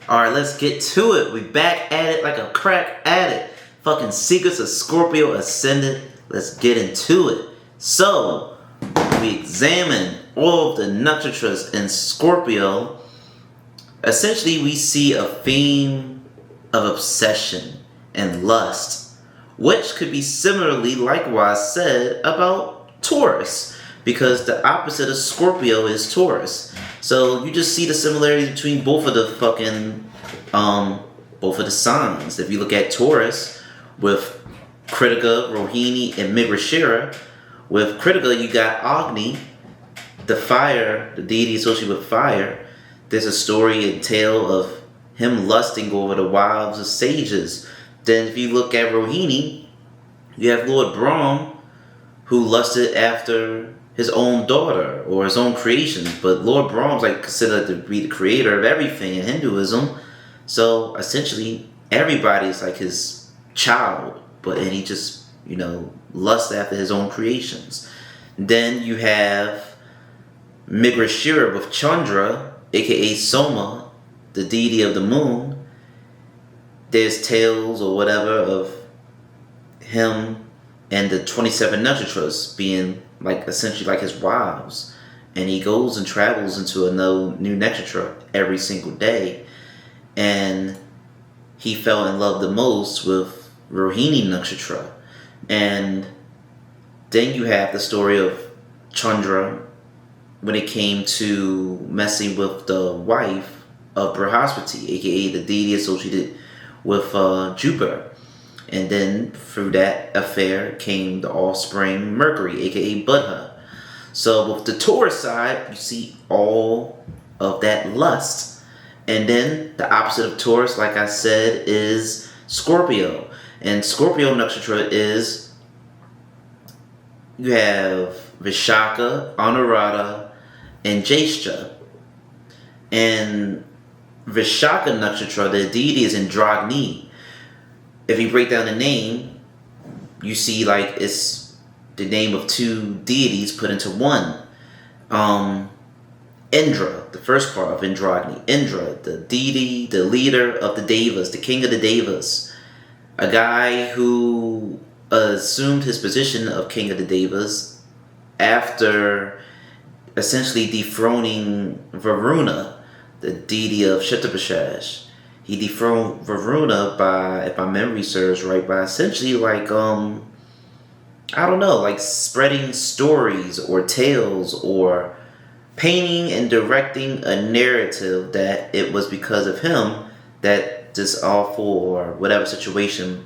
Alright, let's get to it. We back at it like a crack addict. Fucking Secrets of Scorpio Ascendant. Let's get into it. So, we examine all of the nakshatras in Scorpio. Essentially, we see a theme of obsession and lust, which could be similarly likewise said about Taurus, because the opposite of Scorpio is Taurus. So you just see the similarities between both of the both of the signs. If you look at Taurus with Kritika, Rohini, and Mrigashira, with Kritika you got Agni, the fire, the deity associated with fire. There's a story and tale of him lusting over the wives of sages. Then if you look at Rohini, you have Lord Brahm, who lusted after his own daughter or his own creations. But Lord Brahm's like considered to be the creator of everything in Hinduism. So essentially everybody's like his child, and he just, lusts after his own creations. Then you have Mrigashira with Chandra, aka Soma, the deity of the moon. There's tales or whatever of him and the 27 nakshatras being essentially like his wives, and he goes and travels into a new nakshatra every single day, and he fell in love the most with Rohini nakshatra. And then you have the story of Chandra when it came to messing with the wife of Brihaspati, aka the deity associated with Jupiter. And then through that affair came the offspring Mercury, aka Buddha. So with the Taurus side, you see all of that lust. And then the opposite of Taurus, like I said, is Scorpio. And Scorpio nakshatra is, you have Vishaka, Anuradha, and Jyeshtha. And Vishaka nakshatra, the deity is Indragni. If you break down the name, you see it's the name of two deities put into one. Indra, the first part of Indragni. Indra, the deity, the leader of the Devas, the king of the Devas. A guy who assumed his position of king of the Devas after essentially dethroning Varuna, the deity of Kshatrapashas. He dethroned Varuna by, if my memory serves right, by essentially spreading stories or tales or painting and directing a narrative that it was because of him that this awful or whatever situation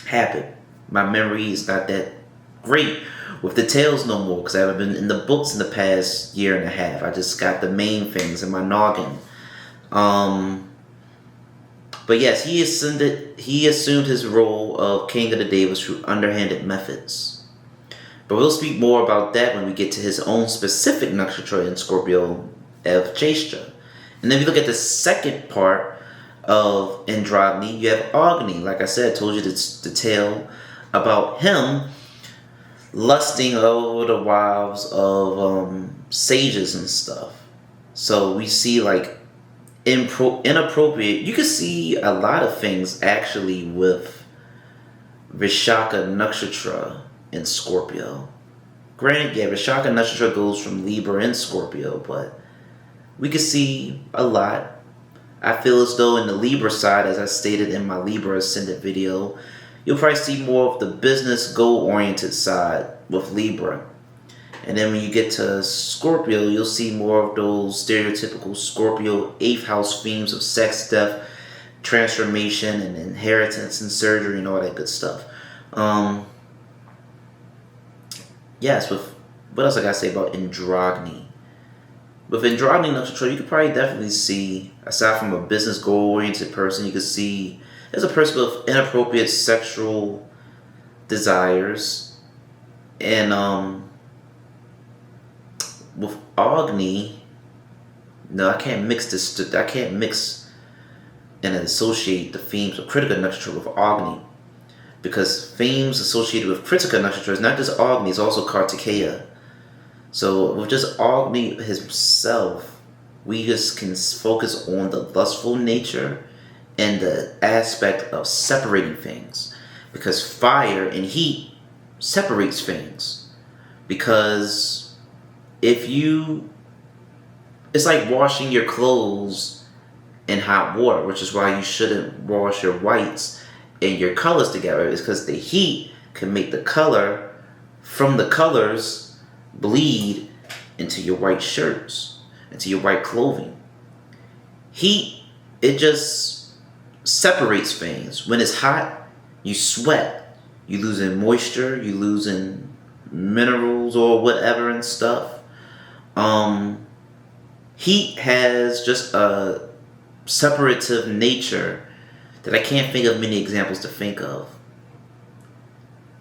happened. My memory is not that great with the tales no more, because I haven't been in the books in the past year and a half. I just got the main things in my noggin. But yes, he assumed his role of king of the Devas through underhanded methods. But we'll speak more about that when we get to his own specific nakshatra in Scorpio of Jyeshtha. And then if you look at the second part of Indragni, you have Agni. Like I said, I told you the tale about him lusting over the wives of sages and stuff. So we see inappropriate. You can see a lot of things actually with Vishaka nakshatra in Scorpio. Granted, yeah, Vishaka nakshatra goes from Libra and Scorpio, but we can see a lot. I feel as though in the Libra side, as I stated in my Libra Ascendant video, you'll probably see more of the business goal-oriented side with Libra. And then when you get to Scorpio, you'll see more of those stereotypical Scorpio 8th house themes of sex, death, transformation, and inheritance, and surgery, and all that good stuff. Yes, with what else I gotta say about Indragni? With Indragni nakshatra, you could probably definitely see, aside from a business goal-oriented person, you could see there's a person with inappropriate sexual desires. And with Agni, no, I can't mix and associate the themes of Kritika nakshatra with Agni, because themes associated with Kritika nakshatra is not just Agni, it's also Kartikeya. So with just Agni himself, we just can focus on the lustful nature and the aspect of separating things, because fire and heat separates things. Because if you, it's like washing your clothes in hot water, which is why you shouldn't wash your whites and your colors together. It's because the heat can make the color from the colors bleed into your white shirts, into your white clothing. Heat, it just separates things. When it's hot, you sweat. You losing moisture, you losing minerals or whatever and stuff. Heat has just a separative nature that I can't think of many examples to think of.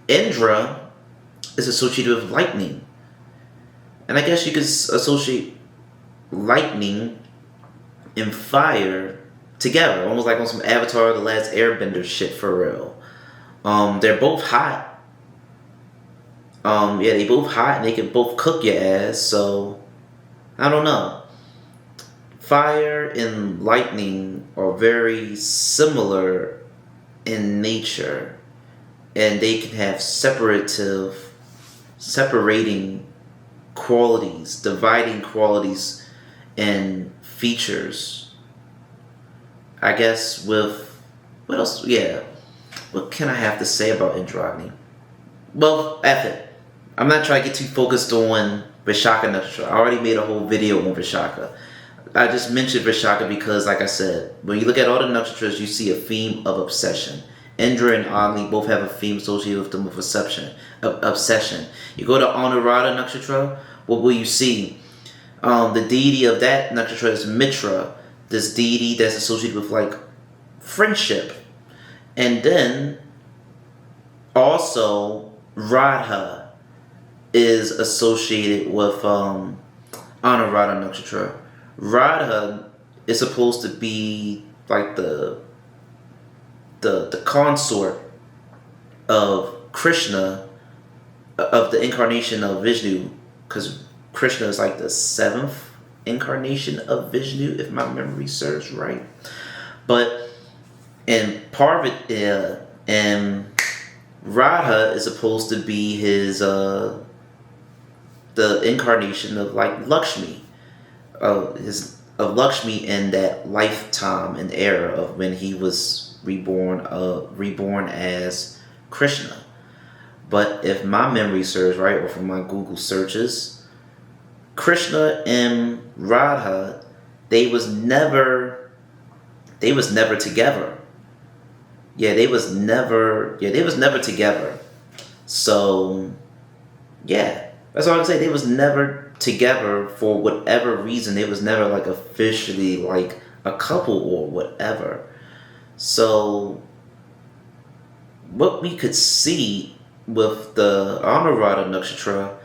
Indra is associated with lightning. And I guess you could associate lightning and fire together, almost like on some Avatar: The Last Airbender shit for real. They're both hot. Yeah, they both hot and they can both cook your ass, so I don't know. Fire and lightning are very similar in nature, and they can have separating qualities, dividing qualities and features. I guess with, what else? Yeah. What can I have to say about androgyny? Well, F it. I'm not trying to get too focused on Vishaka Nakshatra. I already made a whole video on Vishaka. I just mentioned Vishaka because, like I said, when you look at all the nakshatras, you see a theme of obsession. Indra and Agni both have a theme associated with them with obsession. You go to Anuradha Nakshatra, what will you see? The deity of that nakshatra is Mitra, this deity that's associated with like friendship. And then also Radha is associated with Anuradha Nakshatra. Radha is supposed to be like the consort of Krishna, of the incarnation of Vishnu, because Krishna is like the 7th incarnation of Vishnu, if my memory serves right. But and Parvati and Radha is supposed to be his the incarnation of like Lakshmi. Of Lakshmi in that lifetime and era of when he was reborn as Krishna. But if my memory serves right, or from my Google searches, Krishna and Radha, they was never together. They was never together. So yeah, that's all I can say. They was never together for whatever reason. They was never like officially like a couple or whatever. So what we could see with the Anuradha Nakshatra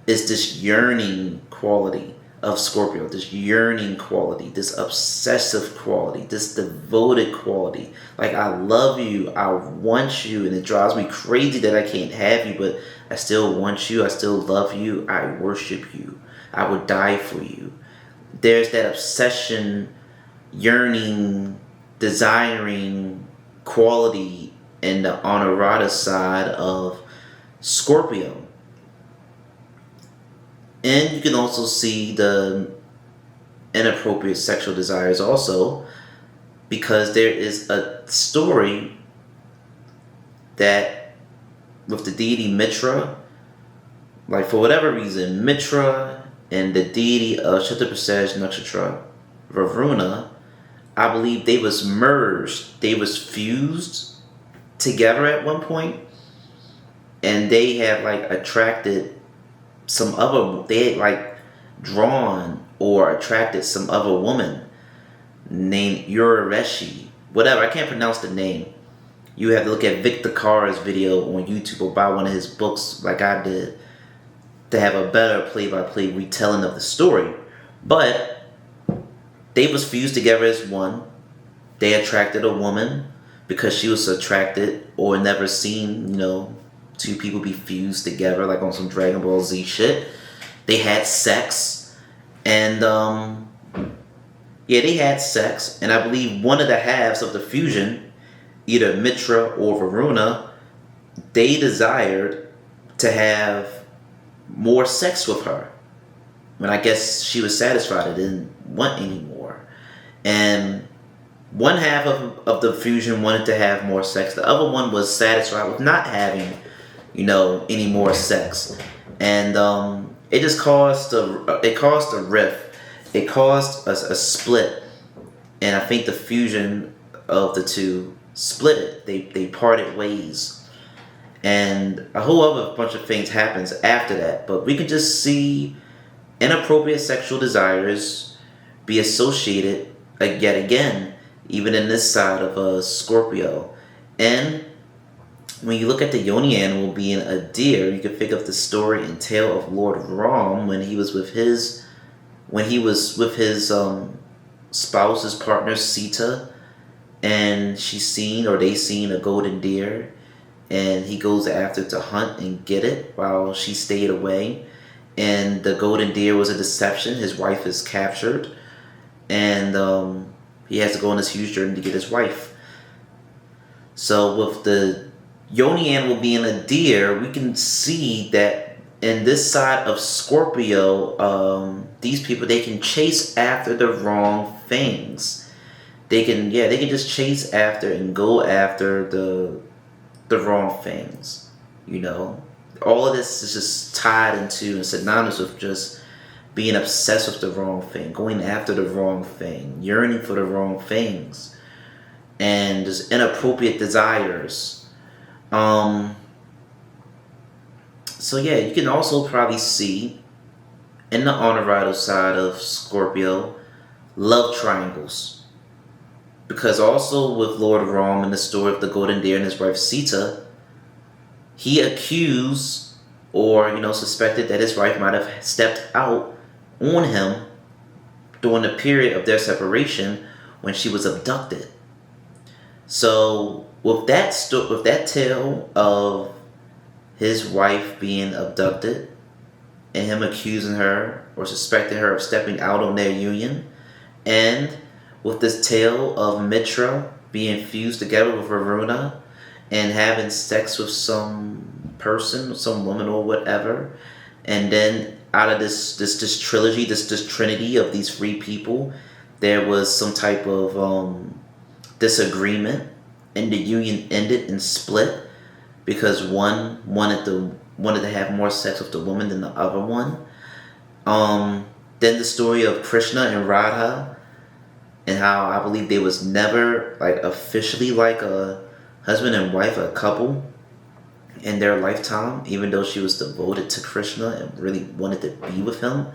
is this yearning quality of Scorpio, this yearning quality, this obsessive quality, this devoted quality. Like, I love you, I want you, and it drives me crazy that I can't have you, but I still want you, I still love you, I worship you, I would die for you. There's that obsession, yearning, desiring quality in the Anuradha side of Scorpio. And you can also see the inappropriate sexual desires also, because there is a story that with the deity Mitra, like for whatever reason, Mitra and the deity of Shataprasaj Nakshatra, Varuna, I believe they was merged, they was fused together at one point, and they had like attracted some other, they had like drawn or attracted some other woman named Urareshi, whatever, I can't pronounce the name. You have to look at Victor Carr's video on YouTube or buy one of his books like I did to have a better play-by-play retelling of the story. But they was fused together as one. They attracted a woman because she was attracted or never seen, two people be fused together like on some Dragon Ball Z shit. They had sex, and Yeah, they had sex, and I believe one of the halves of the fusion, either Mitra or Varuna, they desired to have more sex with her. When I guess she was satisfied and didn't want any more. And one half of the fusion wanted to have more sex. The other one was satisfied with not having, any more sex. And it just caused a rift. It caused a split. And I think the fusion of the two split it. They parted ways. And a whole other bunch of things happens after that. But we can just see inappropriate sexual desires be associated yet again, even in this side of Scorpio. And when you look at the yoni animal being a deer, you can think of the story and tale of Lord Ram when he was with his spouse, his partner Sita, and they seen a golden deer, and he goes after to hunt and get it while she stayed away. And the golden deer was a deception. His wife is captured, and he has to go on this huge journey to get his wife. So with the yoni animal being a deer, we can see that in this side of Scorpio, these people, they can chase after the wrong things. They can just chase after and go after the wrong things, All of this is just tied into and synonymous with just being obsessed with the wrong thing, going after the wrong thing, yearning for the wrong things, and just inappropriate desires. So yeah, you can also probably see in the honorado side of Scorpio, love triangles. Because also with Lord Ram in the story of the golden deer and his wife Sita, he accused or suspected that his wife might have stepped out on him during the period of their separation when she was abducted. So with that tale of his wife being abducted and him accusing her or suspecting her of stepping out on their union, and with this tale of Mitra being fused together with Varuna and having sex with some person, some woman or whatever, and then out of this trilogy, this trinity of these three people, there was some type of disagreement, and the union ended and split because one wanted to have more sex with the woman than the other one. Then the story of Krishna and Radha, and how I believe they was never officially a husband and wife, a couple in their lifetime, even though she was devoted to Krishna and really wanted to be with him.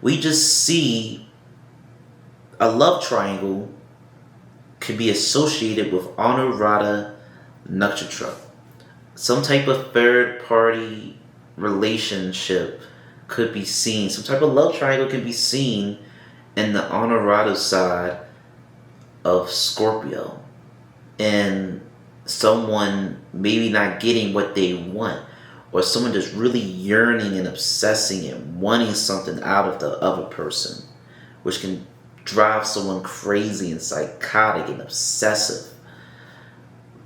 We just see a love triangle could be associated with Anuradha Nakshatra. Some type of third party relationship could be seen. Some type of love triangle can be seen in the Anuradha side of Scorpio. And someone maybe not getting what they want, or someone just really yearning and obsessing and wanting something out of the other person, which can drive someone crazy and psychotic and obsessive.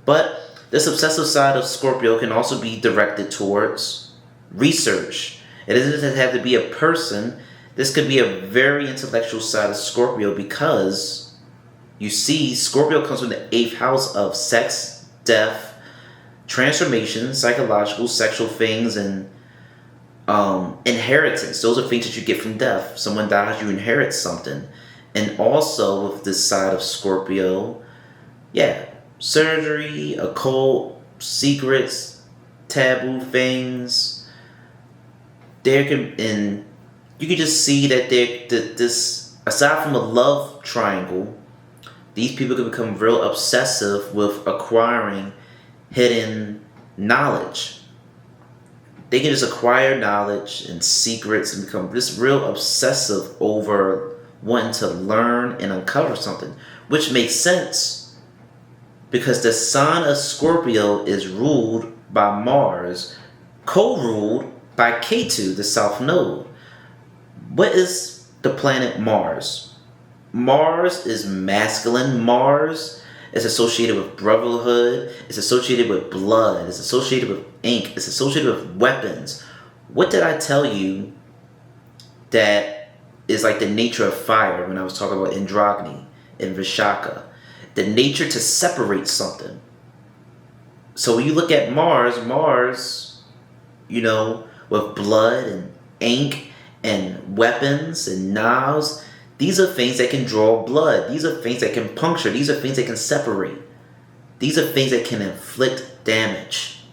But this obsessive side of Scorpio can also be directed towards research. It doesn't have to be a person. This could be a very intellectual side of Scorpio, because you see Scorpio comes from the 8th house of sex, death, transformation, psychological, sexual things, and inheritance. Those are things that you get from death. Someone dies, you inherit something. And also with this side of Scorpio, surgery, occult, secrets, taboo things. You can just see that this, aside from a love triangle, these people can become real obsessive with acquiring hidden knowledge. They can just acquire knowledge and secrets and become just real obsessive over wanting to learn and uncover something, which makes sense because the sign of Scorpio is ruled by Mars, co-ruled by Ketu, the South Node. What is the planet Mars? Mars is masculine. Mars is associated with brotherhood. It's associated with blood. It's associated with ink. It's associated with weapons. What did I tell you that is like the nature of fire when I was talking about androgyny and Vishaka? The nature to separate something. So when you look at Mars, you know, with blood and ink and weapons and knives, these are things that can draw blood. These are things that can puncture. These are things that can separate. These are things that can inflict damage.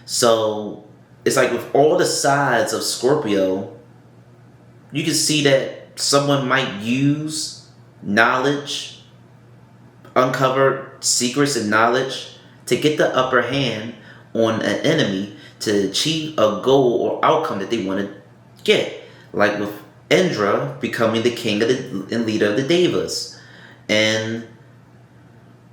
So it's like with all the sides of Scorpio, you can see that someone might use knowledge, uncover secrets and knowledge to get the upper hand on an enemy to achieve a goal or outcome that they want to get. Like with Indra becoming the king of and leader of the Devas. And,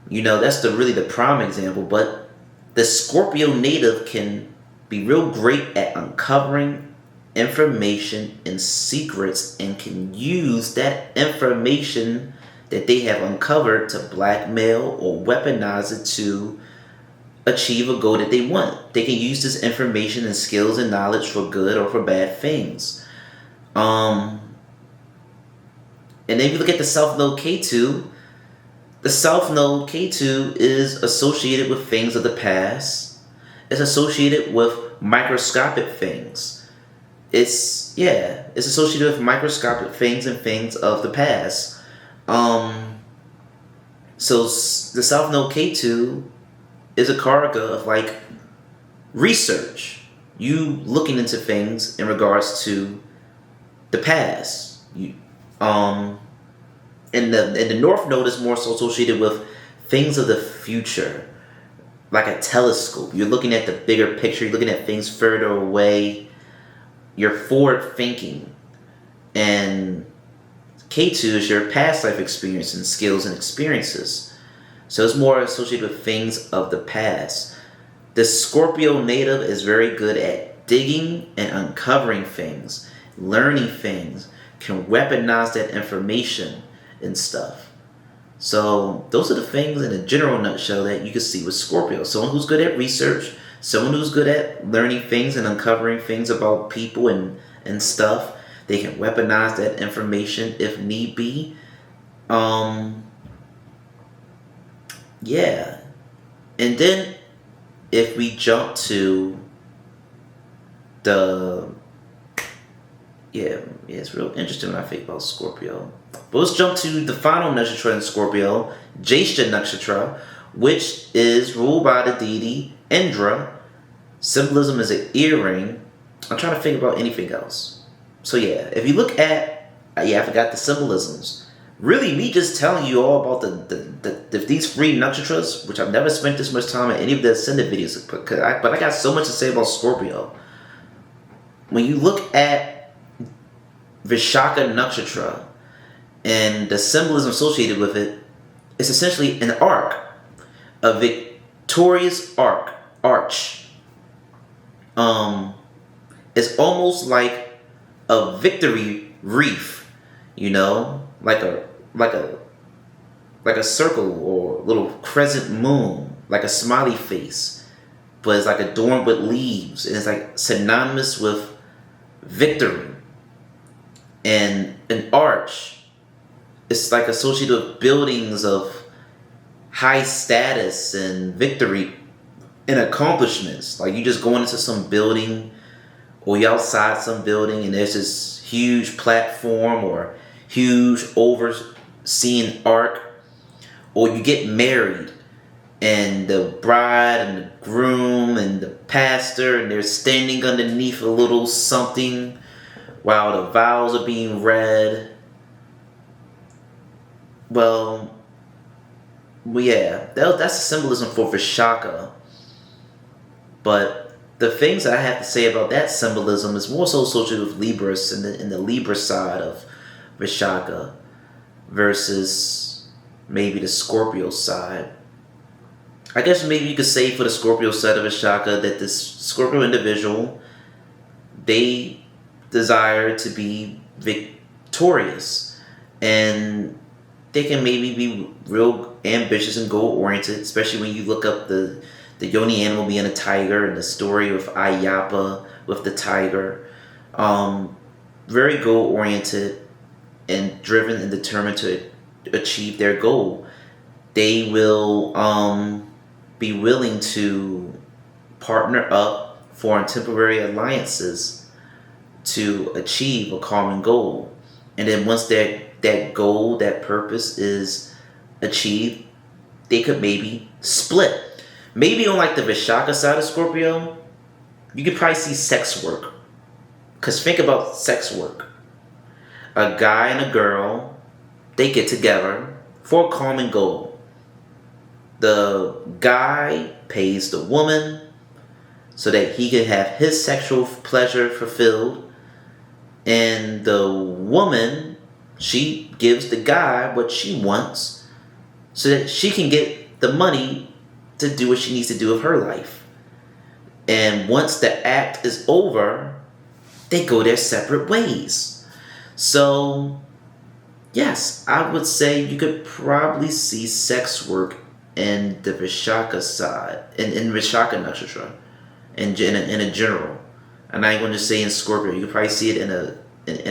you know, that's really the prime example. But the Scorpio native can be real great at uncovering information and secrets and can use that information that they have uncovered to blackmail or weaponize it to achieve a goal that they want. They can use this information and skills and knowledge for good or for bad things. And then if you look at the South Node K2, the South Node K2 is associated with things of the past. It's associated with microscopic things. It's associated with microscopic things and things of the past. So the South Node K2 is a karaka of like research. You looking into things in regards to the past. And the North Node is more so associated with things of the future, like a telescope. You're looking at the bigger picture. You're looking at things further away. You're forward thinking. And K2 is your past life experience and skills and experiences. So it's more associated with things of the past. The Scorpio native is very good at digging and uncovering things, learning things, can weaponize that information and stuff. So those are the things in a general nutshell that you can see with Scorpio. Someone who's good at research, someone who's good at learning things and uncovering things about people and stuff. They can weaponize that information if need be. Yeah. And then if we jump to it's real interesting when I think about Scorpio. But let's jump to the final nakshatra in Scorpio, Jyeshta nakshatra, which is ruled by the deity Indra. Symbolism is an earring. I'm trying to think about anything else. So yeah, if you look at, I forgot the symbolisms. Really, me just telling you all about these three nakshatras, which I've never spent this much time in any of the ascendant videos, but I got so much to say about Scorpio. When you look at Vishaka nakshatra and the symbolism associated with it, it's essentially an arc, a victorious arch. It's almost like a victory wreath, you know, like a circle or little crescent moon, like a smiley face, but it's like adorned with leaves, and it's like synonymous with victory. And an arch, it's like associated with buildings of high status and victory and accomplishments. Like you just going into some building, or you're outside some building and there's this huge platform or huge overseeing arc, or you get married and the bride and the groom and the pastor, and they're standing underneath a little something while the vows are being read. Well, yeah, that's the symbolism for Vishaka. But the things I have to say about that symbolism is more so associated with Libras and the Libra side of Vishaka versus maybe the Scorpio side. I guess maybe you could say for the Scorpio side of Vishaka that this Scorpio individual, they desire to be victorious. and they can maybe be real ambitious and goal oriented, especially when you look up the yoni animal being a tiger and the story of Ayapa with the tiger. Very goal oriented and driven and determined to achieve their goal. They will be willing to partner up, form temporary alliances to achieve a common goal. And then once that goal, that purpose is achieved, they could maybe split. Maybe on like the Vishaka side of Scorpio, you could probably see sex work. Because think about sex work. A guy and a girl, they get together for a common goal. The guy pays the woman so that he can have his sexual pleasure fulfilled. And the woman, she gives the guy what she wants so that she can get the money to do what she needs to do with her life. And once the act is over, they go their separate ways. So, yes, I would say you could probably see sex work in the Vishaka side, in Vishaka Nakshatra, in a general. And I ain't going to say in Scorpio. You could probably see it in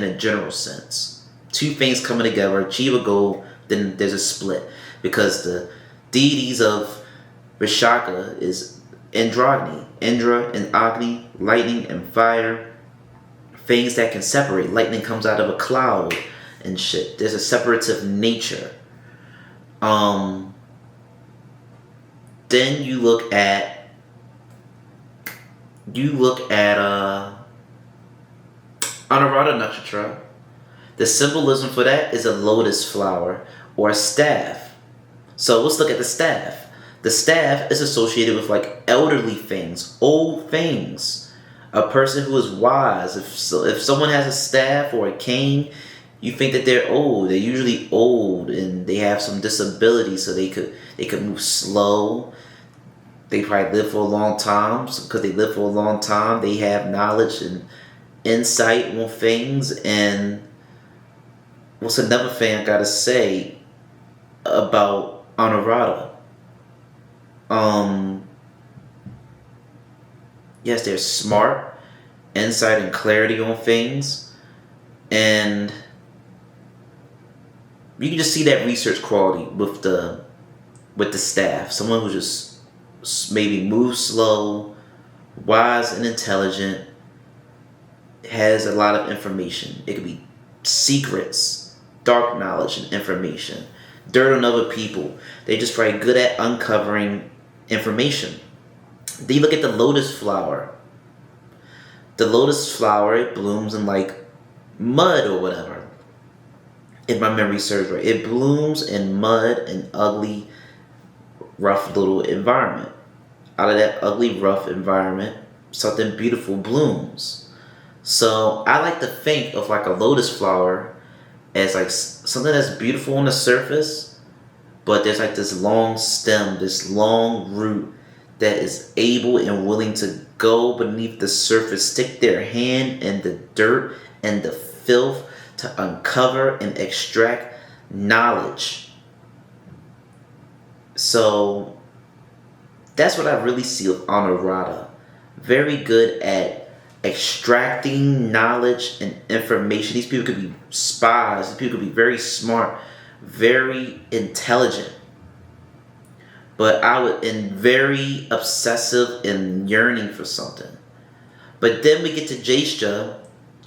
a general sense. Two things coming together, achieve a goal, then there's a split. Because the deities of Vishaka is Androgny. Indra and Agni, lightning and fire. Things that can separate. Lightning comes out of a cloud and shit. There's a separative nature. Then you look at Anuradha Nakshatra. The symbolism for that is a lotus flower or a staff. So let's look at the staff. The staff is associated with like elderly things, old things. A person who is wise. If someone has a staff or a cane, you think that they're old. They're usually old and they have some disability, so they could move slow. They probably live for a long time. Because they live for a long time, they have knowledge and insight on things. And what's another thing I gotta say about Anuradha? Yes, they're smart, insight and clarity on things, and you can just see that research quality with the staff. Someone who just maybe moves slow, wise and intelligent, has a lot of information. It could be secrets, dark knowledge and information, dirt on other people. They're just probably good at uncovering information. Then you look at the lotus flower. The lotus flower, it blooms in like mud or whatever. If my memory serves right. It blooms in mud and ugly, rough little environment. Out of that ugly, rough environment, something beautiful blooms. So I like to think of like a lotus flower as like something that's beautiful on the surface, but there's like this long stem, this long root that is able and willing to go beneath the surface, stick their hand in the dirt and the filth to uncover and extract knowledge. So that's what I really see with Anuradha. Very good at extracting knowledge and information. These people could be spies. These people could be very smart, very intelligent. But and very obsessive and yearning for something. But then we get to Jyeshtha,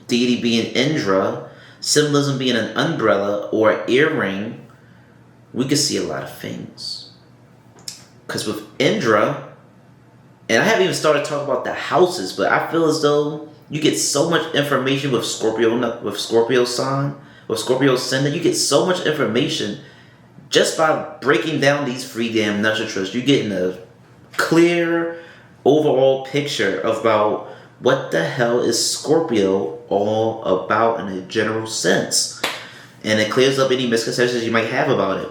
deity being Indra, symbolism being an umbrella or an earring. We could see a lot of things. Because with Indra, and I haven't even started talking about the houses, but I feel as though you get so much information with Scorpio sign, with Scorpio ascendant. You get so much information just by breaking down these three damn nakshatras. You're getting a clear overall picture about what the hell is Scorpio all about in a general sense. And it clears up any misconceptions you might have about it.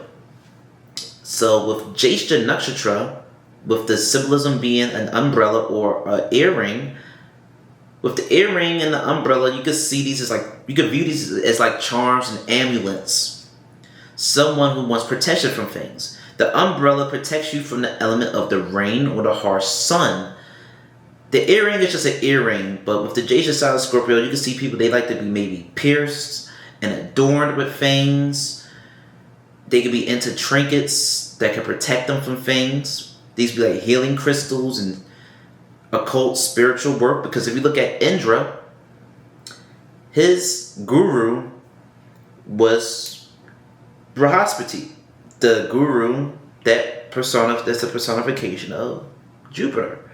So with Jyeshtha Nakshatra, with the symbolism being an umbrella or an earring, with the earring and the umbrella, you could see these as like, you could view these as like charms and amulets. someone who wants protection from things. The umbrella protects you from the element of the rain or the harsh sun. The earring is just an earring, but with the Jason side of Scorpio, you can see people, they like to be maybe pierced and adorned with things. They could be into trinkets that can protect them from things. These be like healing crystals and occult spiritual work. Because if you look at Indra, his guru was Brihaspati, the guru that's a personification of Jupiter.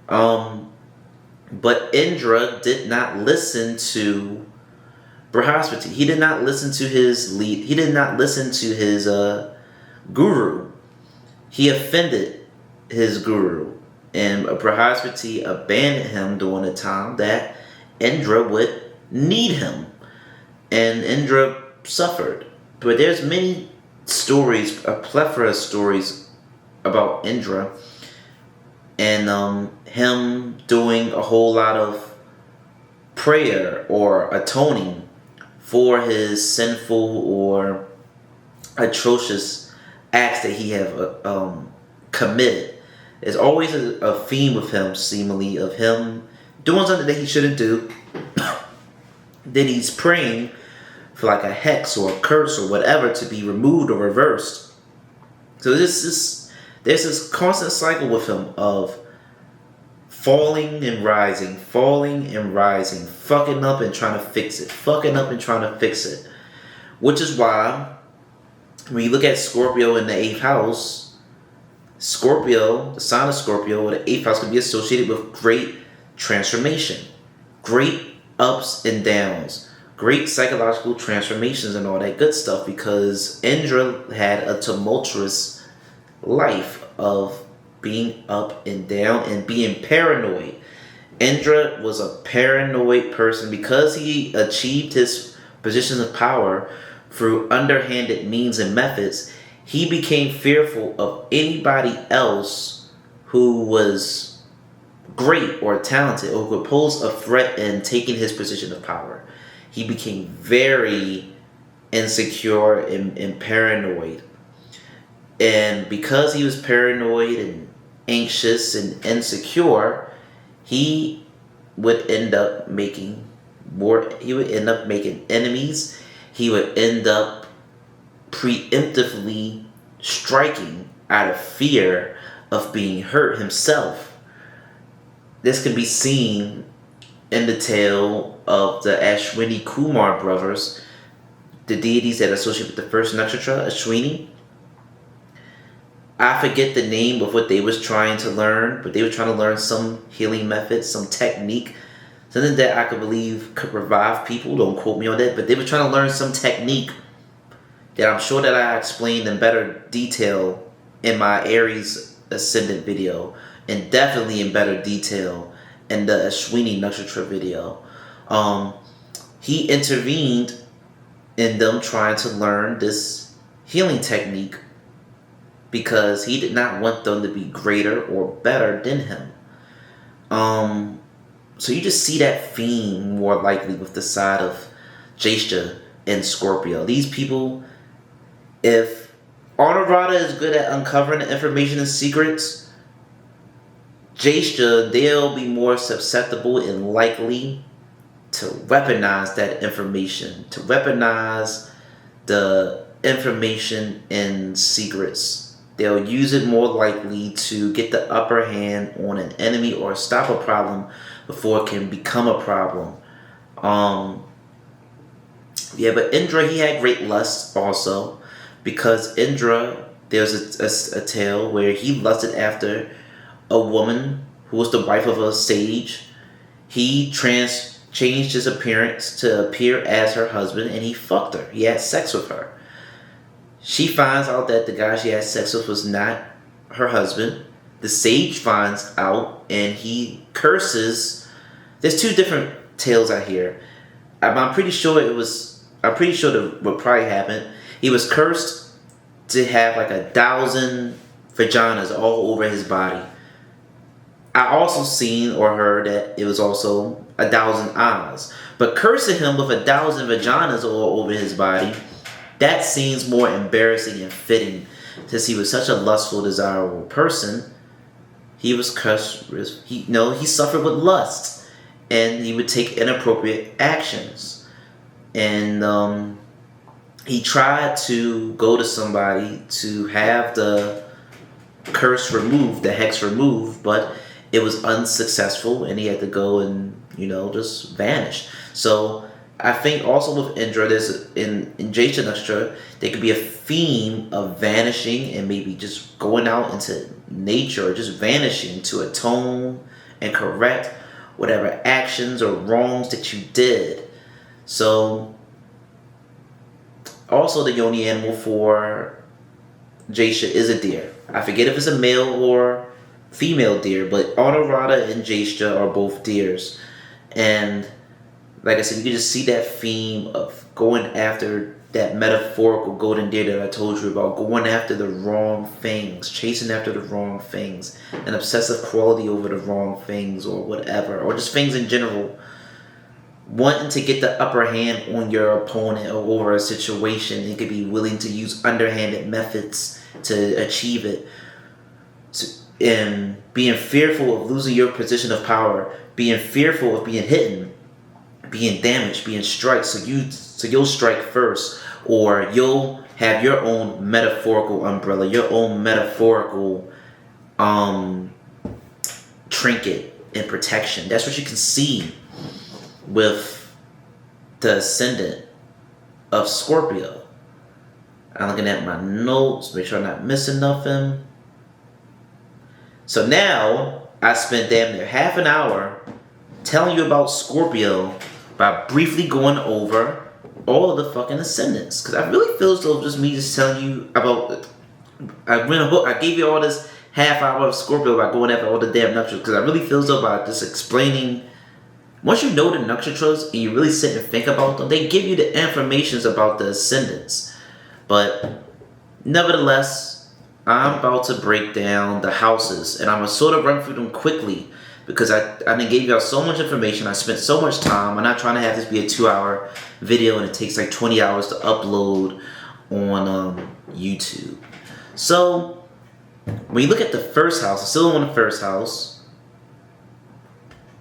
But Indra did not listen to Brihaspati. He did not listen to his lead. He did not listen to his guru. He offended his guru, and Brihaspati abandoned him during the time that Indra would need him, and Indra suffered. But there's many stories, a plethora of stories about Indra, and him doing a whole lot of prayer or atoning for his sinful or atrocious acts that he have committed. There's always a theme with him, seemingly, of him doing something that he shouldn't do. Then he's praying for like a hex or a curse or whatever to be removed or reversed. So there's this constant cycle with him of falling and rising, fucking up and trying to fix it, Which is why, when you look at Scorpio in the 8th house, Scorpio, the sign of Scorpio, or the 8th house, can be associated with great transformation, great ups and downs, great psychological transformations and all that good stuff, because Indra had a tumultuous life of being up and down and being paranoid. Indra was a paranoid person because he achieved his positions of power through underhanded means and methods. He became fearful of anybody else who was great or talented or could pose a threat in taking his position of power. He became very insecure and paranoid. And because he was paranoid and anxious and insecure, he would end up making enemies. He would end up preemptively striking out of fear of being hurt himself. This can be seen in the tale of the Ashwini Kumar brothers, the deities that associate with the first nakshatra, Ashwini. I forget the name of what they was trying to learn, but they were trying to learn some healing method, some technique, something that I could believe could revive people. Don't quote me on that, but they were trying to learn some technique that I'm sure that I explained in better detail in my Aries Ascendant video, and definitely in better detail in the Ashwini Nakshatra video. He intervened in them trying to learn this healing technique because he did not want them to be greater or better than him. So you just see that theme more likely with the side of Jeshta and Scorpio. These people, if Anuradha is good at uncovering the information and secrets, Jeshta, they'll be more susceptible and likely to weaponize that information, to weaponize the information and secrets. They'll use it more likely to get the upper hand on an enemy or stop a problem before it can become a problem. But Indra, he had great lust also, because Indra, there's a tale where he lusted after a woman who was the wife of a sage. He changed his appearance to appear as her husband, and he fucked her. He had sex with her. She finds out that the guy she had sex with was not her husband. The sage finds out, and he curses. There's two different tales I hear. I'm pretty sure what probably happened. He was cursed to have like 1,000 vaginas all over his body. I also seen or heard that it was also 1,000 eyes. But cursing him with 1,000 vaginas all over his body that seems more embarrassing and fitting, since he was such a lustful, desirable person. He was cursed. He suffered with lust, and he would take inappropriate actions. And he tried to go to somebody to have the curse removed, the hex removed, but it was unsuccessful, and he had to go and just vanish. So I think also with Indra, there's in Jyesha Nakshatra, there could be a theme of vanishing and maybe just going out into nature or just vanishing to atone and correct whatever actions or wrongs that you did. So also the yoni animal for Jyesha is a deer. I forget if it's a male or female deer, but Anuradha and Jyesha are both deers. And like I said, you can just see that theme of going after that metaphorical golden deer that I told you about, going after the wrong things, chasing after the wrong things, an obsessive quality over the wrong things or whatever, or just things in general, wanting to get the upper hand on your opponent or over a situation. You could be willing to use underhanded methods to achieve it, and being fearful of losing your position of power, being fearful of being hidden, being damaged, being struck. So you'll strike first, or you'll have your own metaphorical umbrella, your own metaphorical trinket and protection. That's what you can see with the ascendant of Scorpio. I'm looking at my notes, make sure I'm not missing nothing. So now I spent damn near half an hour telling you about Scorpio by briefly going over all of the fucking ascendants, because I really feel as though just me just telling you about I gave you all this half hour of Scorpio by going after all the damn nakshatras, because I really feel as though by just explaining, once you know the nakshatras and you really sit and think about them, they give you the informations about the ascendants. But nevertheless, I'm about to break down the houses, and I'm going to sort of run through them quickly, because I done gave y'all so much information. I spent so much time. I'm not trying to have this be a 2-hour video and it takes like 20 hours to upload on YouTube. So when you look at the first house, still on the first house,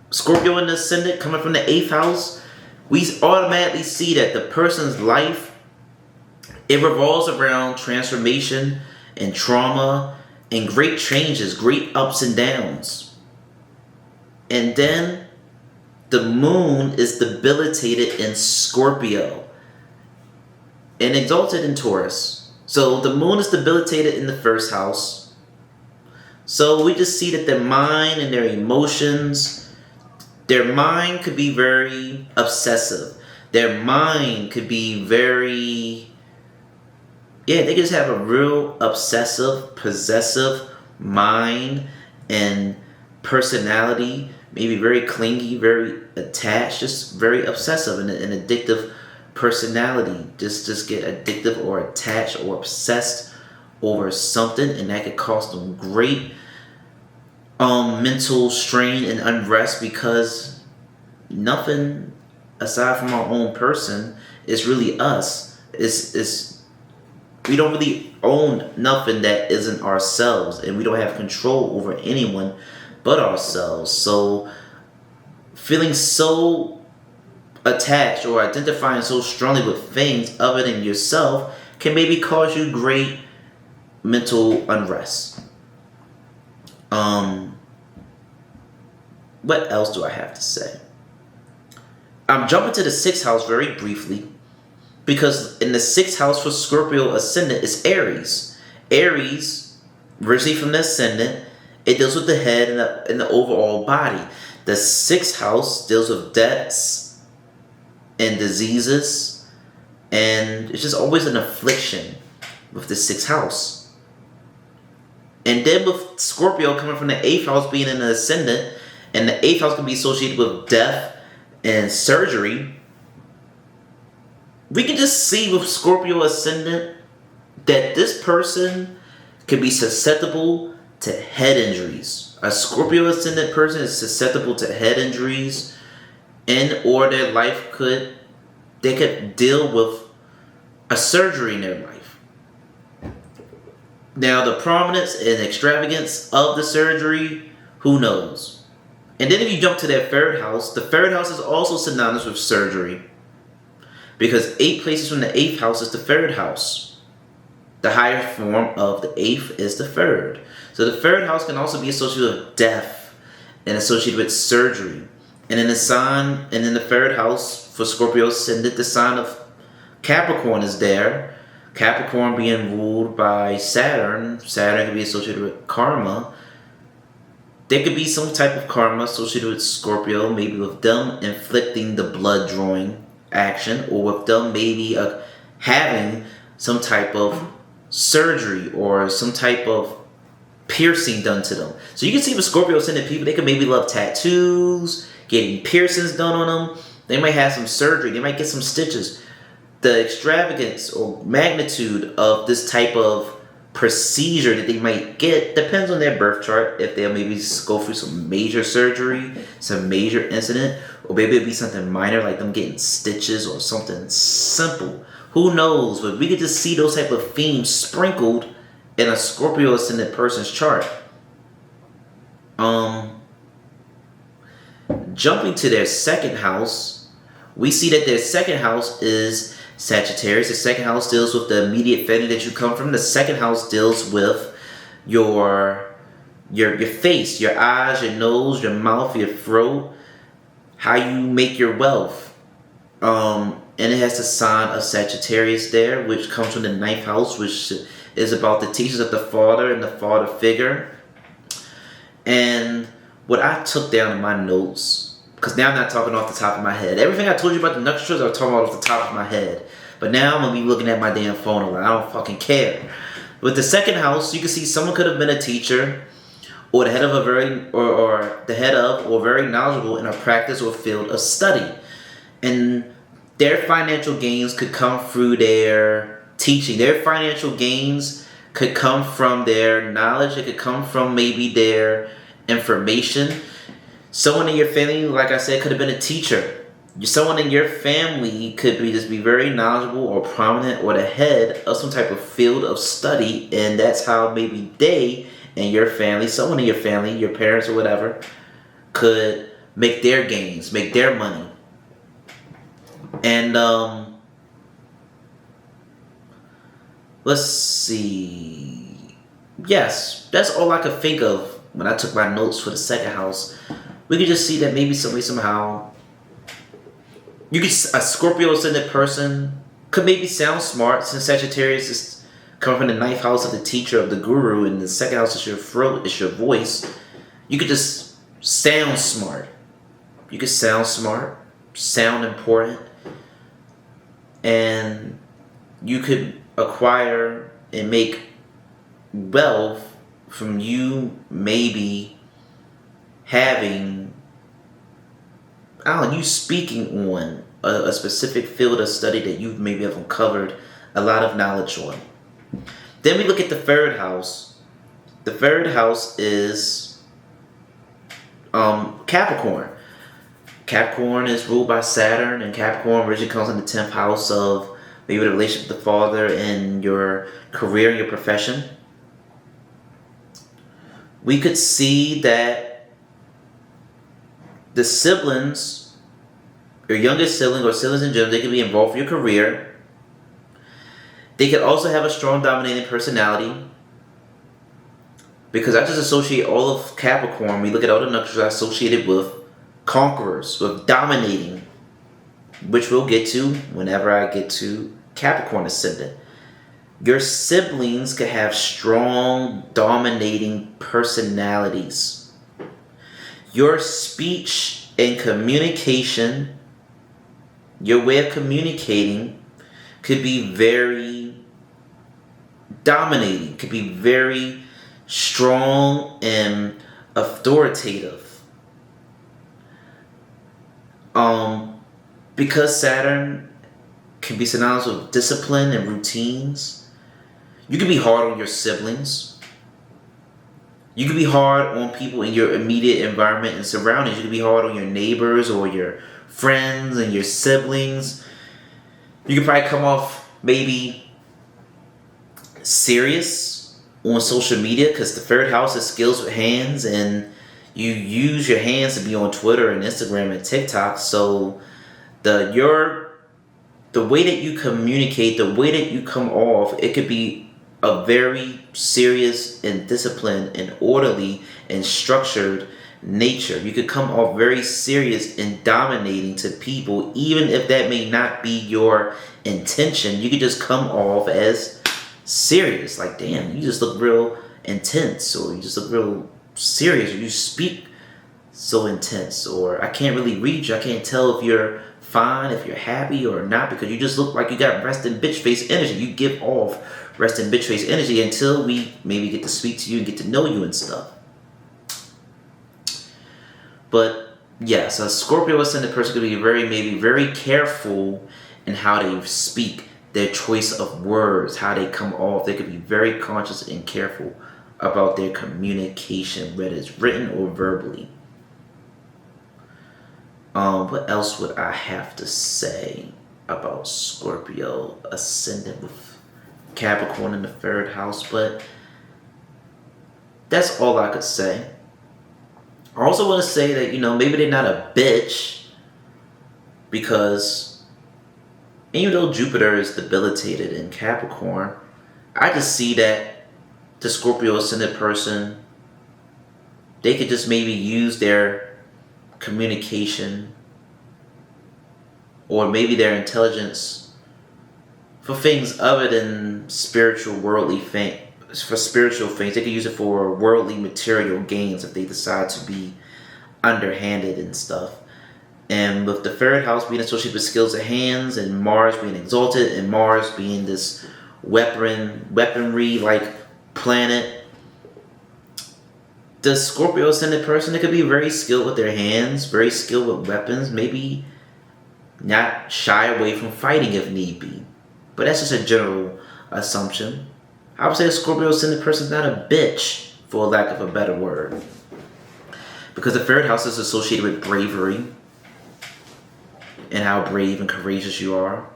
Scorpio in the ascendant coming from the 8th house, we automatically see that the person's life, it revolves around transformation and trauma and great changes, great ups and downs. And then the moon is debilitated in Scorpio and exalted in Taurus. So the moon is debilitated in the first house. So we just see that their mind and their emotions, their mind could be very obsessive. Their mind could be very, they just have a real obsessive, possessive mind and personality. Maybe very clingy, very attached, just very obsessive and an addictive personality. Just get addictive or attached or obsessed over something, and that could cause them great mental strain and unrest, because nothing aside from our own person is really us. We don't really own nothing that isn't ourselves, and we don't have control over anyone but ourselves. So feeling so attached or identifying so strongly with things other than yourself can maybe cause you great mental unrest. What else do I have to say? I'm jumping to the 6th house very briefly, because in the 6th house for Scorpio ascendant is Aries. Aries, originally from the ascendant, it deals with the head and the overall body. The 6th house deals with debts and diseases, and it's just always an affliction with the 6th house. And then with Scorpio coming from the 8th house being in the ascendant, and the 8th house can be associated with death and surgery, we can just see with Scorpio ascendant that this person could be susceptible to head injuries. A Scorpio ascendant person is susceptible to head injuries, and or their life they could deal with a surgery in their life. Now, the prominence and extravagance of the surgery, who knows? And then if you jump to their third house, the third house is also synonymous with surgery. Because 8 places from the 8th house is the third house. The higher form of the 8th is the third. So the third house can also be associated with death and associated with surgery. And in the sign, and in the third house for Scorpio ascendant, the sign of Capricorn is there. Capricorn being ruled by Saturn. Saturn can be associated with karma. There could be some type of karma associated with Scorpio, maybe with them inflicting the blood drawing action, or with them maybe having some type of surgery or some type of piercing done to them. So you can see with Scorpio ascendant people, they could maybe love tattoos, getting piercings done on them. They might have some surgery. They might get some stitches. The extravagance or magnitude of this type of procedure that they might get depends on their birth chart. If they'll maybe go through some major surgery, some major incident, or maybe it'll be something minor like them getting stitches or something simple. Who knows? But we could just see those type of themes sprinkled in a Scorpio ascendant person's chart. Jumping to their second house, we see that their second house is Sagittarius. The second house deals with the immediate family that you come from. The second house deals with your face, your eyes, your nose, your mouth, your throat, how you make your wealth. And it has the sign of Sagittarius there, which comes from the 9th house, which is about the teachings of the father and the father figure. And what I took down in my notes, because now I'm not talking off the top of my head. Everything I told you about the nutcrackers, I was talking about off the top of my head. But now I'm going to be looking at my damn phone a lot. I don't fucking care. With the second house, you can see someone could have been a teacher, or the head of a very, or the head of, or very knowledgeable in a practice or field of study. And their financial gains could come through their teaching. Their financial gains could come from their knowledge. It could come from maybe their information. Someone in your family, like I said, could have been a teacher. Someone in your family could be just be very knowledgeable or prominent or the head of some type of field of study, and that's how maybe they and your family, someone in your family, your parents or whatever, could make their gains, make their money. And let's see. Yes, that's all I could think of when I took my notes for the second house. We could just see that maybe somehow you could, a Scorpio ascendant person could maybe sound smart, since Sagittarius is coming from the 9th house of the teacher, of the guru, and the second house is your throat, it's your voice. You could just sound smart. You could sound smart, sound important, and you could acquire and make wealth from you maybe having, I don't know, you speaking on a specific field of study that you maybe have uncovered a lot of knowledge on. Then we look at the third house. The third house is Capricorn. Capricorn is ruled by Saturn, and Capricorn originally comes in the 10th house of maybe the relationship with the father and your career and your profession. We could see that the siblings, your youngest sibling or siblings in general, they can be involved in your career. They could also have a strong dominating personality. Because I just associate all of Capricorn, we look at all the nutcrackers associated with conquerors, with dominating, which we'll get to whenever I get to Capricorn ascendant. Your siblings could have strong, dominating personalities. Your speech and communication, your way of communicating, could be very dominating, could be very strong and authoritative. Because Saturn can be synonymous with discipline and routines, you can be hard on your siblings. You can be hard on people in your immediate environment and surroundings. You can be hard on your neighbors or your friends and your siblings. You can probably come off maybe serious on social media, because the third house is skills with hands, and you use your hands to be on Twitter and Instagram and TikTok. So the way that you communicate, the way that you come off, it could be a very serious and disciplined and orderly and structured nature. You could come off very serious and dominating to people, even if that may not be your intention. You could just come off as serious, like, damn, you just look real intense, or you just look real serious, or you speak so intense, or I can't really read you, I can't tell if you're fine, if you're happy or not, because you just look like you got resting bitch face energy. You give off resting bitch face energy until we maybe get to speak to you and get to know you and stuff. But yes, a Scorpio ascendant person could be very careful in how they speak, their choice of words, how they come off. They could be very conscious and careful about their communication, whether it's written or verbally. What else would I have to say about Scorpio ascendant with Capricorn in the third house? But that's all I could say. I also want to say that, maybe they're not a bitch, because even though Jupiter is debilitated in Capricorn, I just see that the Scorpio ascendant person, they could just maybe use their communication or maybe their intelligence for things other than spiritual, worldly things. For spiritual things, they could use it for worldly material gains if they decide to be underhanded and stuff. And with the third house being associated with skills of hands, and Mars being exalted, and Mars being this weaponry like planet, the Scorpio ascendant person, they could be very skilled with their hands, very skilled with weapons, maybe not shy away from fighting if need be. But that's just a general assumption. I would say a Scorpio ascendant person is not a bitch, for lack of a better word. Because the third house is associated with bravery and how brave and courageous you are.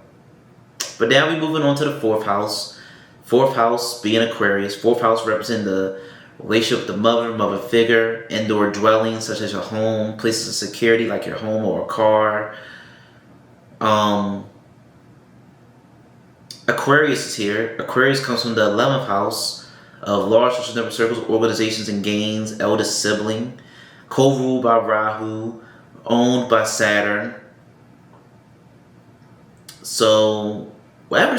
But now we're moving on to the fourth house. Fourth house being Aquarius. Fourth house representing the relationship with the mother figure, indoor dwellings such as your home, places of security like your home or a car. Aquarius is here. Aquarius comes from the 11th house of large social network circles, organizations and gains, eldest sibling, co-ruled by Rahu, owned by Saturn. So whatever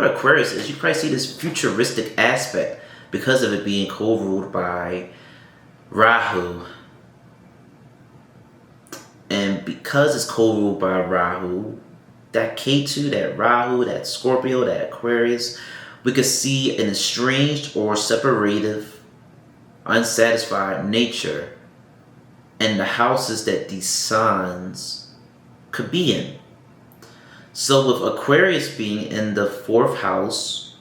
Aquarius is, you probably see this futuristic aspect because of it being co-ruled by Rahu. And because it's co-ruled by Rahu, that Ketu, that Rahu, that Scorpio, that Aquarius, we could see an estranged or separative, unsatisfied nature in the houses that these signs could be in. So with Aquarius being in the fourth house,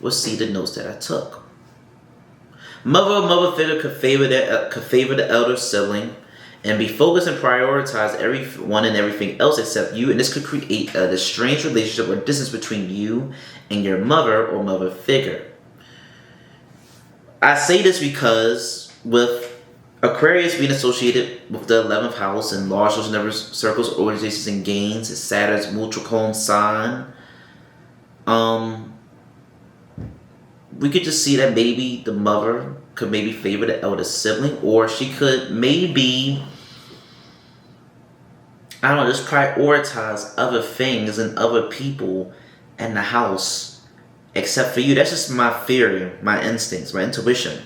we'll see the notes that I took. Mother figure could favor the elder sibling and be focused and prioritize everyone and everything else except you, and this could create a strange relationship or distance between you and your mother or mother figure. I say this because with Aquarius being associated with the 11th house and large social network circles, organizations, and gains, is Saturn's Mutricone sign. We could just see that maybe the mother could maybe favor the eldest sibling, or she could maybe, just prioritize other things and other people in the house except for you. That's just my theory, my instincts, my intuition.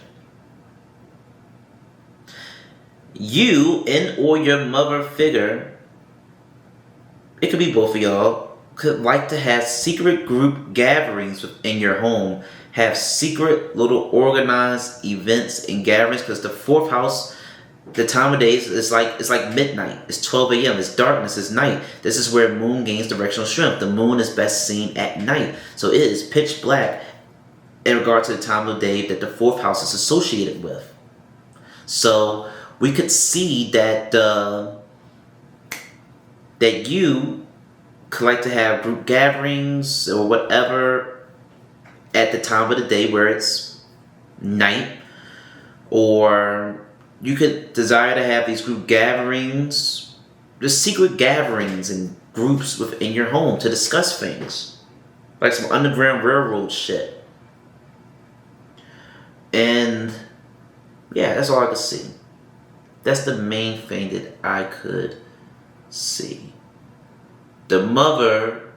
You and or your mother figure, it could be both of y'all, could like to have secret group gatherings within your home, have secret little organized events and gatherings, because the fourth house, the time of day is like midnight. It's 12 a.m. It's darkness. It's night. This is where moon gains directional strength. The moon is best seen at night, so it is pitch black in regard to the time of day that the fourth house is associated with. So we could see that that you could like to have group gatherings or whatever at the time of the day where it's night, or you could desire to have these group gatherings, just secret gatherings and groups within your home to discuss things, like some Underground Railroad shit. And yeah, that's all I could see. That's the main thing that I could see. The mother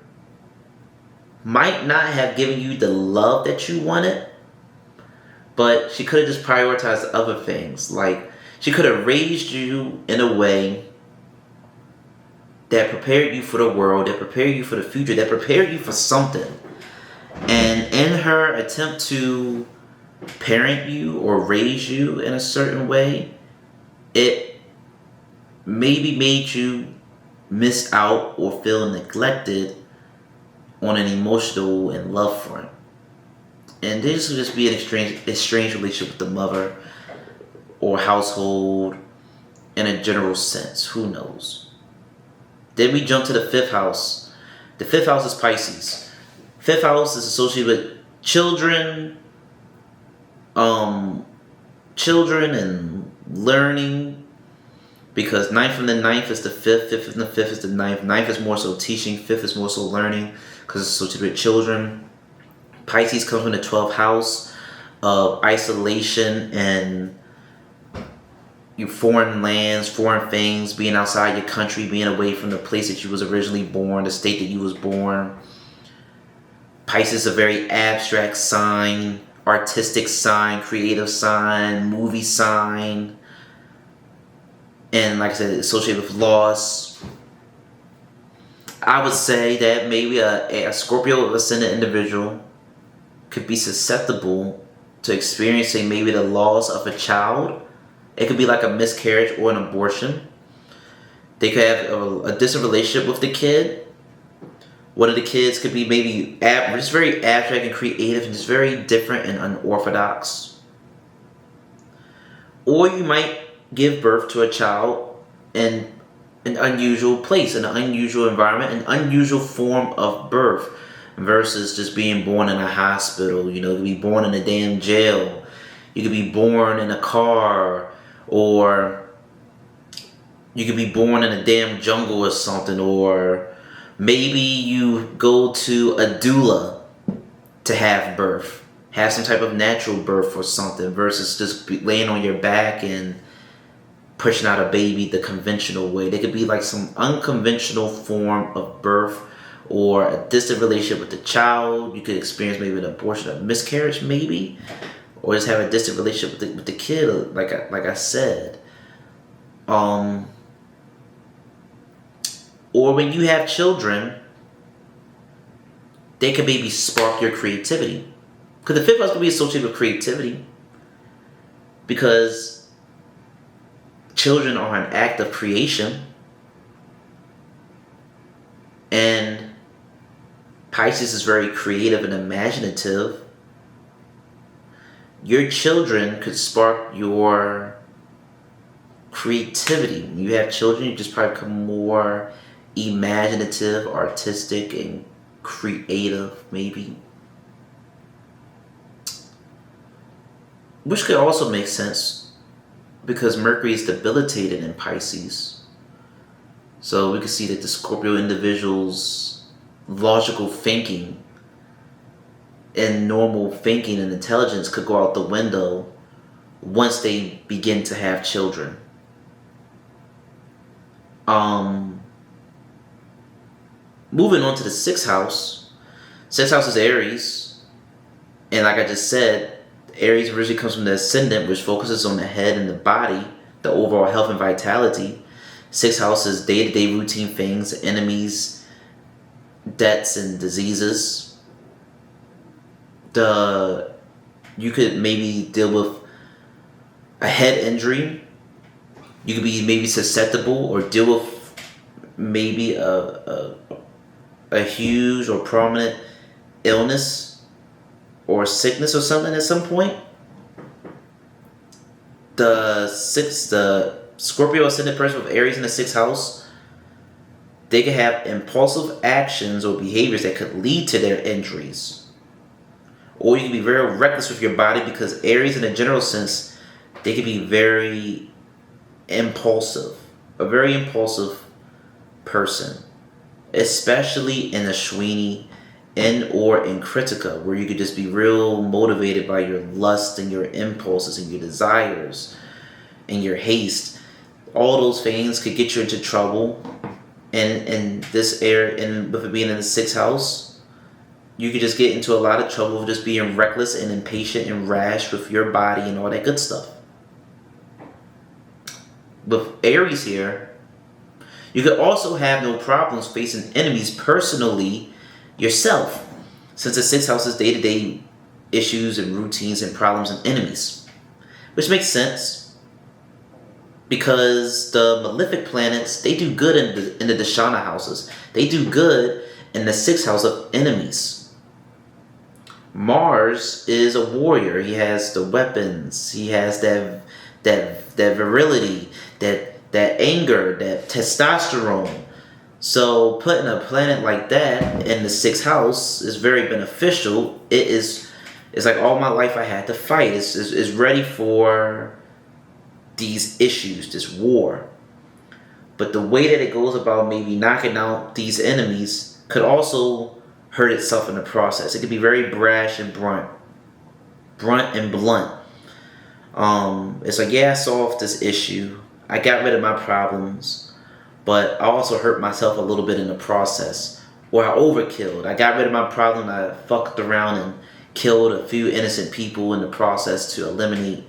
might not have given you the love that you wanted, but she could have just prioritized other things. Like, she could have raised you in a way that prepared you for the world, that prepared you for the future, that prepared you for something. And in her attempt to parent you or raise you in a certain way, it maybe made you miss out or feel neglected on an emotional and love front. And this would just be an estranged relationship with the mother or household in a general sense. Who knows? Then we jump to the 5th house. The 5th house is Pisces. 5th house is associated with children, children and learning, because 9th from the 9th is the 5th, 5th from the 5th is the 9th. 9th is more so teaching, 5th is more so learning, because it's associated with children. Pisces comes from the 12th house of isolation and your foreign lands, foreign things, being outside your country, being away from the place that you was originally born, the state that you was born. Pisces is a very abstract sign, artistic sign, creative sign, movie sign. And like I said, it's associated with loss. I would say that maybe a Scorpio ascendant individual could be susceptible to experiencing maybe the loss of a child. It could be like a miscarriage or an abortion. They could have a distant relationship with the kid. One of the kids could be maybe just very abstract and creative and just very different and unorthodox. Or you might give birth to a child in an unusual place, in an unusual environment, an unusual form of birth, versus just being born in a hospital. You know, you could be born in a damn jail. You could be born in a car, or you could be born in a damn jungle or something, or maybe you go to a doula to have birth, have some type of natural birth or something, versus just laying on your back and pushing out a baby the conventional way. There could be like some unconventional form of birth, or a distant relationship with the child. You could experience maybe an abortion, a miscarriage maybe, or just have a distant relationship with the kid, like I said. Or when you have children, they can maybe spark your creativity. Because the 5th house can be associated with creativity, because children are an act of creation. And Pisces is very creative and imaginative. Your children could spark your creativity. When you have children, you just probably become more imaginative, artistic, and creative, maybe. Which could also make sense, because Mercury is debilitated in Pisces. So we can see that the Scorpio individual's logical thinking and normal thinking and intelligence could go out the window once they begin to have children. Moving on to the 6th house. 6th house is Aries. And like I just said, Aries originally comes from the ascendant, which focuses on the head and the body, the overall health and vitality. 6th house is day-to-day routine things, enemies, debts, and diseases. You could maybe deal with a head injury. You could be maybe susceptible or deal with maybe a huge or prominent illness or sickness or something at some point. The Scorpio ascendant person with Aries in the 6th house they could have impulsive actions or behaviors that could lead to their injuries. Or you can be very reckless with your body, because Aries in a general sense, they can be very impulsive. A very impulsive person. Especially in the Shweeny and or in Kritika, where you could just be real motivated by your lust and your impulses and your desires and your haste. All those things could get you into trouble. And in this area, and with it being in the 6th house, you could just get into a lot of trouble with just being reckless and impatient and rash with your body and all that good stuff. With Aries here, you could also have no problems facing enemies personally yourself, since the 6th house is day-to-day issues and routines and problems and enemies. Which makes sense, because the malefic planets, they do good in the Dashana houses. They do good in the 6th house of enemies. Mars is a warrior. He has the weapons. He has that virility, that anger, that testosterone. So putting a planet like that in the 6th house is very beneficial. It's like all my life I had to fight. It's ready for these issues, this war. But the way that it goes about maybe knocking out these enemies could also hurt itself in the process. It could be very brash and blunt. It's like, yeah, I solved this issue. I got rid of my problems, but I also hurt myself a little bit in the process. Or I overkilled. I got rid of my problem. I fucked around and killed a few innocent people in the process to eliminate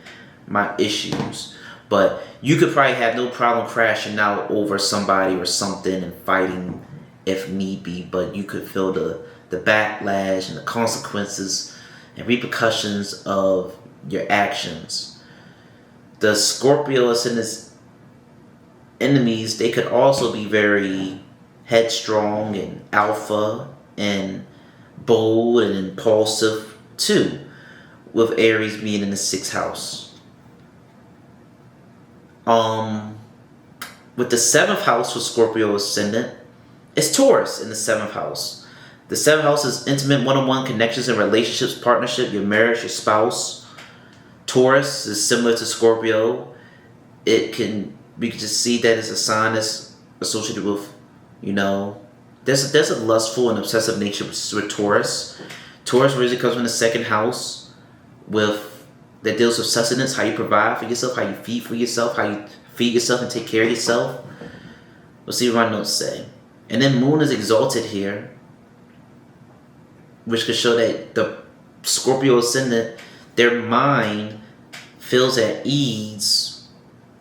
my issues. But you could probably have no problem crashing out over somebody or something and fighting if need be. But you could feel the backlash and the consequences and repercussions of your actions. The Scorpio ascendant enemies, they could also be very headstrong and alpha and bold and impulsive too, with Aries being in the 6th house. With the 7th house for Scorpio ascendant, it's Taurus in the 7th house. The 7th house is intimate one-on-one connections and relationships, partnership, your marriage, your spouse. Taurus is similar to Scorpio. We can just see that it's a sign that's associated with, there's a lustful and obsessive nature with Taurus. Taurus originally comes from the 2nd house, that deals with sustenance, how you provide for yourself, how you feed for yourself, how you feed yourself and take care of yourself. We'll see what my notes say. And then Moon is exalted here, which could show that the Scorpio ascendant, their mind feels at ease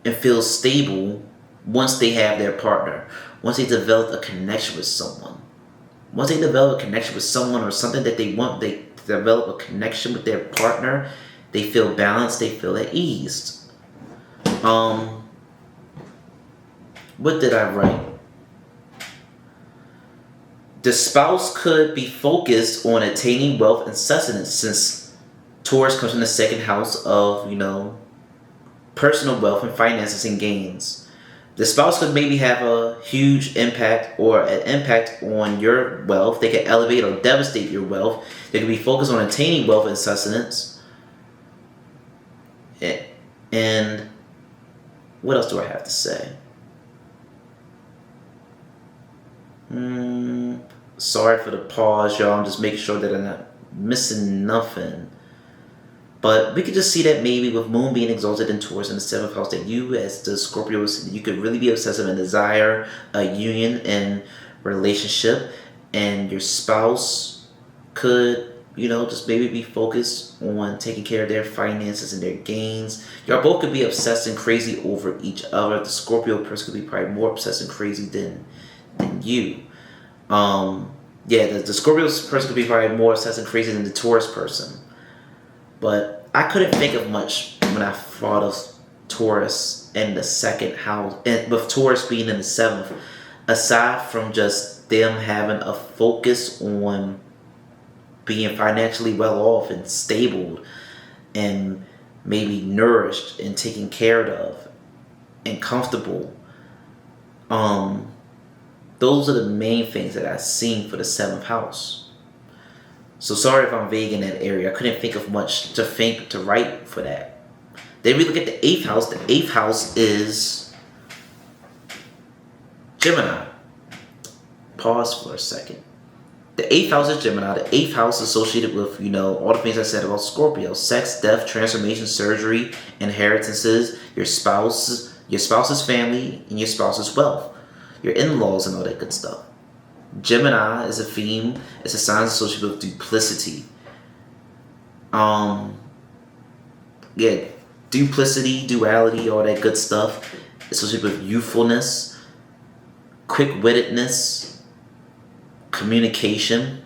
and feels stable once they have their partner. Once they develop a connection with someone. Once they develop a connection with someone or something that they want, they develop a connection with their partner, they feel balanced, they feel at ease. What did I write? The spouse could be focused on attaining wealth and sustenance, since Taurus comes from the 2nd house of, personal wealth and finances and gains. The spouse could maybe have a huge impact or an impact on your wealth. They could elevate or devastate your wealth. They could be focused on attaining wealth and sustenance. And what else do I have to say? Sorry for the pause, y'all. I'm just making sure that I'm not missing nothing. But we could just see that maybe with Moon being exalted in Taurus in the 7th house, that you as the Scorpios, you could really be obsessive and desire a union and relationship. And your spouse could, just maybe be focused on taking care of their finances and their gains. Y'all both could be obsessed and crazy over each other. The Scorpio person could be probably more obsessed and crazy than you. The Scorpio person could be probably more obsessed and crazy than the Taurus person. But I couldn't think of much when I thought of Taurus in the 2nd house, and with Taurus being in the 7th, aside from just them having a focus on being financially well off and stable and maybe nourished and taken care of and comfortable. Those are the main things that I've seen for the 7th house. So sorry if I'm vague in that area. I couldn't think of much to write for that. Then we look at the 8th house. The 8th house is Gemini. Pause for a second. The 8th house is Gemini. The 8th house is associated with, all the things I said about Scorpio. Sex, death, transformation, surgery, inheritances, your spouse's family, and your spouse's wealth. Your in-laws and all that good stuff. Gemini is a theme. It's a sign associated with duplicity. Duplicity, duality, all that good stuff. Associated with youthfulness, quick-wittedness, communication.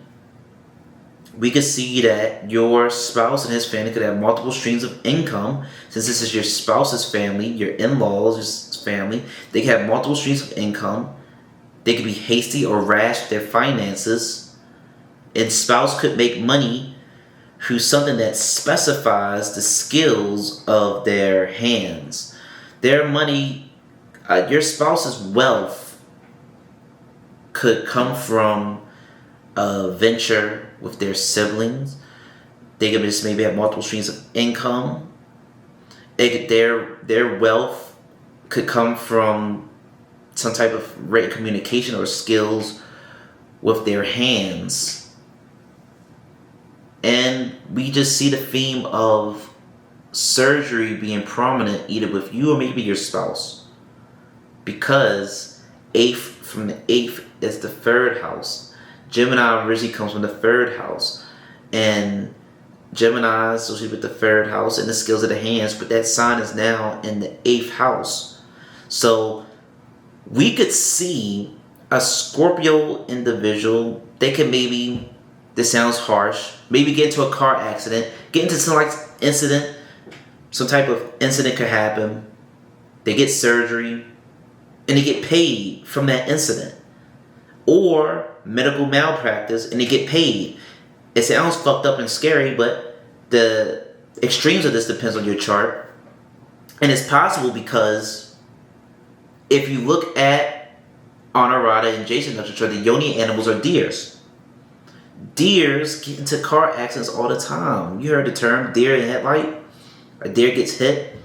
We could see that your spouse and his family could have multiple streams of income. Since this is your spouse's family, your in-laws' family, they can have multiple streams of income. They could be hasty or rash with their finances. And spouse could make money through something that specifies the skills of their hands. Their money, your spouse's wealth could come from a venture with their siblings. They could just maybe have multiple streams of income. Their wealth could come from some type of written communication or skills with their hands. And we just see the theme of surgery being prominent either with you or maybe your spouse. Because from the 8th is the 3rd house. Gemini originally comes from the 3rd house. And Gemini is associated with the 3rd house and the skills of the hands, but that sign is now in the 8th house. So we could see a Scorpio individual. They could maybe, this sounds harsh, maybe get into a car accident, get into some incident, some type of incident could happen. They get surgery, and they get paid from that incident. Or medical malpractice, and they get paid. It sounds fucked up and scary, but the extremes of this depends on your chart. And it's possible because if you look at Anurada and Jason Nutshatra, the yoni animals are deers. Deers get into car accidents all the time. You heard the term deer in headlight? A deer gets hit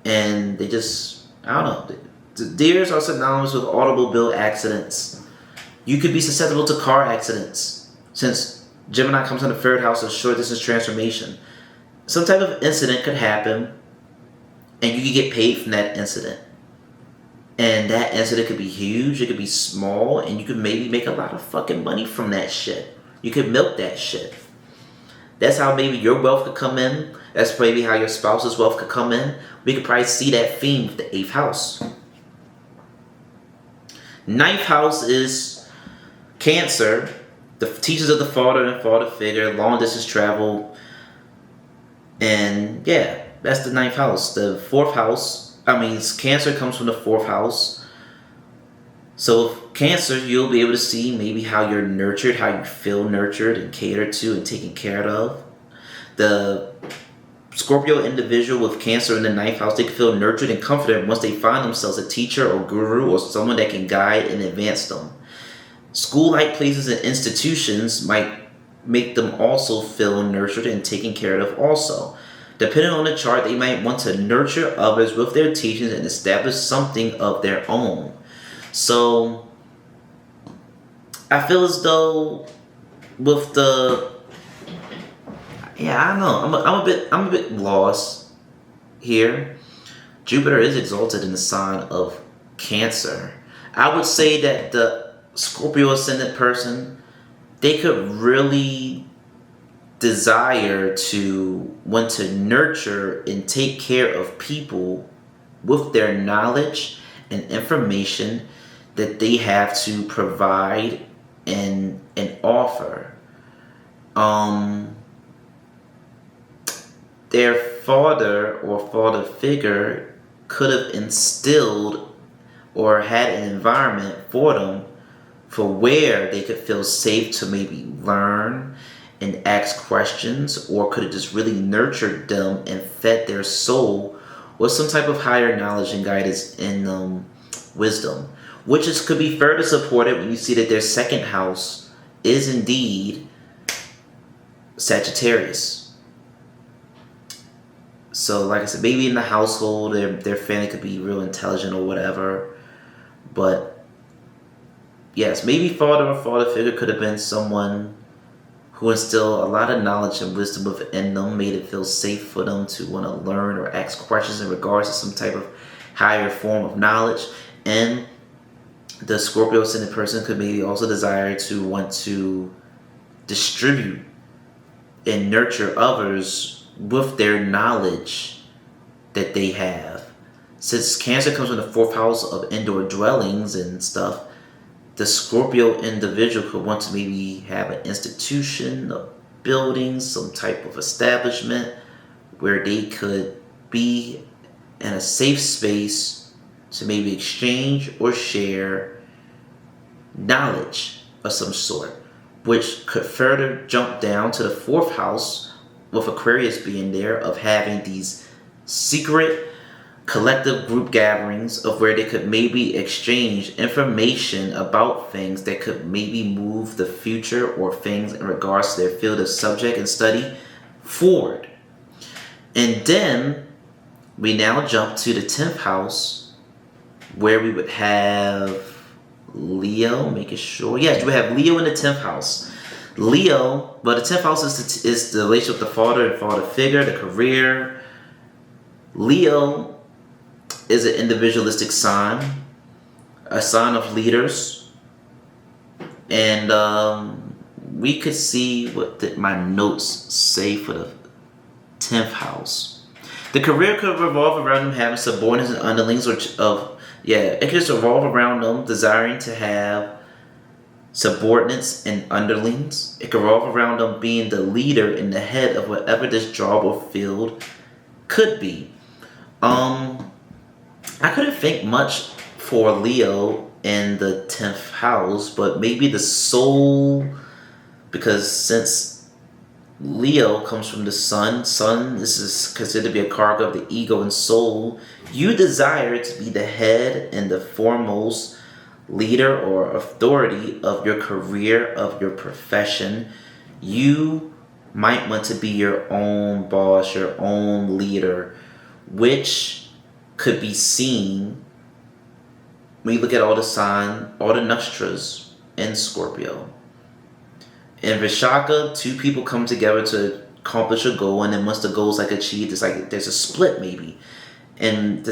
and they just, I don't know. The deers are synonymous with automobile accidents. You could be susceptible to car accidents since Gemini comes in the 3rd house of short distance transformation. Some type of incident could happen and you could get paid from that incident. And that incident could be huge, it could be small, and you could maybe make a lot of fucking money from that shit. You could milk that shit. That's how maybe your wealth could come in. That's maybe how your spouse's wealth could come in. We could probably see that theme with the 8th house. 9th house is Cancer. The teachers of the father and father figure, long distance travel. And yeah, that's the 9th house. The 4th house, Cancer comes from the 4th house. So with Cancer, you'll be able to see maybe how you're nurtured, how you feel nurtured and catered to and taken care of. The Scorpio individual with Cancer in the 9th house, they can feel nurtured and comforted once they find themselves a teacher or guru or someone that can guide and advance them. School-like places and institutions might make them also feel nurtured and taken care of also. Depending on the chart, they might want to nurture others with their teachings and establish something of their own. So, I feel as though with the, I don't know, I'm a bit lost here. Jupiter is exalted in the sign of Cancer. I would say that the Scorpio ascendant person, they could really desire to want to nurture and take care of people with their knowledge and information that they have to provide and offer. Their father or father figure could have instilled or had an environment for them for where they could feel safe to maybe learn and ask questions, or could have just really nurtured them and fed their soul with some type of higher knowledge and guidance and wisdom. which could be further supported when you see that their second house is indeed Sagittarius. So, like I said, maybe in the household, their family could be real intelligent or whatever. But, yes, maybe father or father figure could have been someone who instilled a lot of knowledge and wisdom within them, made it feel safe for them to want to learn or ask questions in regards to some type of higher form of knowledge. And the Scorpio ascendant person could maybe also desire to want to distribute and nurture others with their knowledge that they have. Since Cancer comes from the 4th house of indoor dwellings and stuff, the Scorpio individual could want to maybe have an institution, a building, some type of establishment where they could be in a safe space to maybe exchange or share knowledge of some sort, which could further jump down to the 4th house with Aquarius being there, of having these secret collective group gatherings of where they could maybe exchange information about things that could maybe move the future or things in regards to their field of subject and study forward. And then we now jump to the 10th house, where we would have Leo, making sure. Yes, we have Leo in the 10th house. Leo, well, the 10th house is the relationship with the father and father figure, the career. Leo is an individualistic sign, a sign of leaders. And we could see what my notes say for the 10th house. The career could revolve around them having subordinates and underlings, it could just revolve around them desiring to have subordinates and underlings. It could revolve around them being the leader and the head of whatever this job or field could be. I couldn't think much for Leo in the 10th house, but maybe the soul, because since Leo comes from the sun, this is considered to be a cargo of the ego and soul. You desire to be the head and the foremost leader or authority of your career, of your profession. You might want to be your own boss, your own leader, which could be seen when you look at all the nakshatras in Scorpio. In Vishaka, 2 people come together to accomplish a goal, and then once the goal is achieved, it's like there's a split maybe. In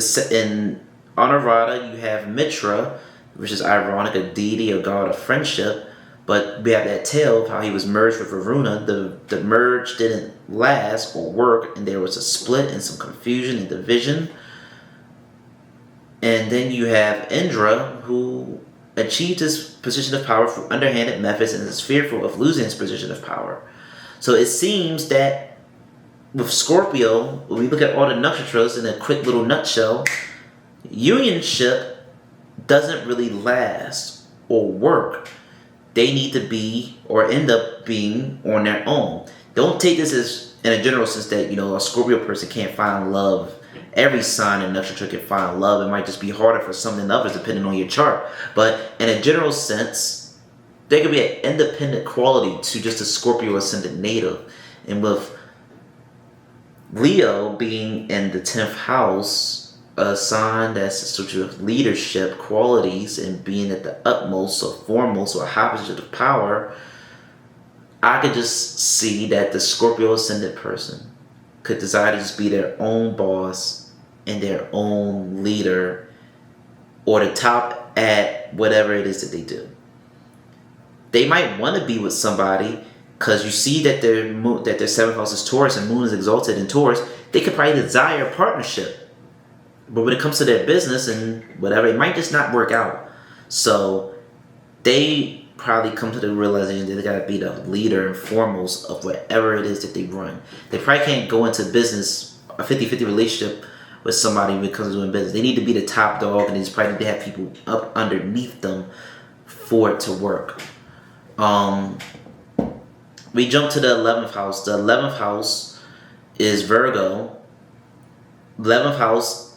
Anuradha, you have Mitra, which is ironic, a deity, a god of friendship, but we have that tale of how he was merged with Varuna. The merge didn't last or work, and there was a split and some confusion and division. And then you have Indra, who achieved his position of power through underhanded methods and is fearful of losing his position of power. So it seems that with Scorpio, when we look at all the nakshatras in a quick little nutshell, unionship doesn't really last or work. They need to be or end up being on their own. Don't take this as in a general sense that a Scorpio person can't find love. Every sign in nakshatra can find love. It might just be harder for some than others depending on your chart. But in a general sense, there could be an independent quality to just a Scorpio ascendant native. And with Leo being in the 10th house, a sign that's associated with leadership qualities and being at the utmost or foremost or high position of power, I could just see that the Scorpio ascendant person could desire to just be their own boss and their own leader, or to top at whatever it is that they do. They might want to be with somebody because you see that their 7th house is Taurus and moon is exalted in Taurus. They could probably desire a partnership. But when it comes to their business and whatever, it might just not work out. So they probably come to the realization that they got to be the leader and foremost of whatever it is that they run. They probably can't go into business, a 50-50 relationship with somebody when it comes to doing business. They need to be the top dog, and they just probably need to have people up underneath them for it to work. We jump to the 11th house. The 11th house is Virgo. 11th house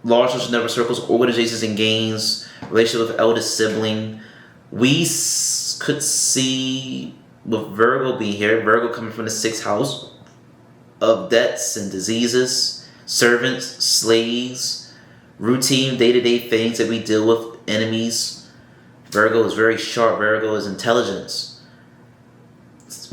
large social network circles, organizations and gains, relationship with eldest sibling. We could see with Virgo being here, Virgo coming from the 6th house of debts and diseases, servants, slaves, routine day-to-day things that we deal with, enemies. Virgo is very sharp. Virgo is intelligence.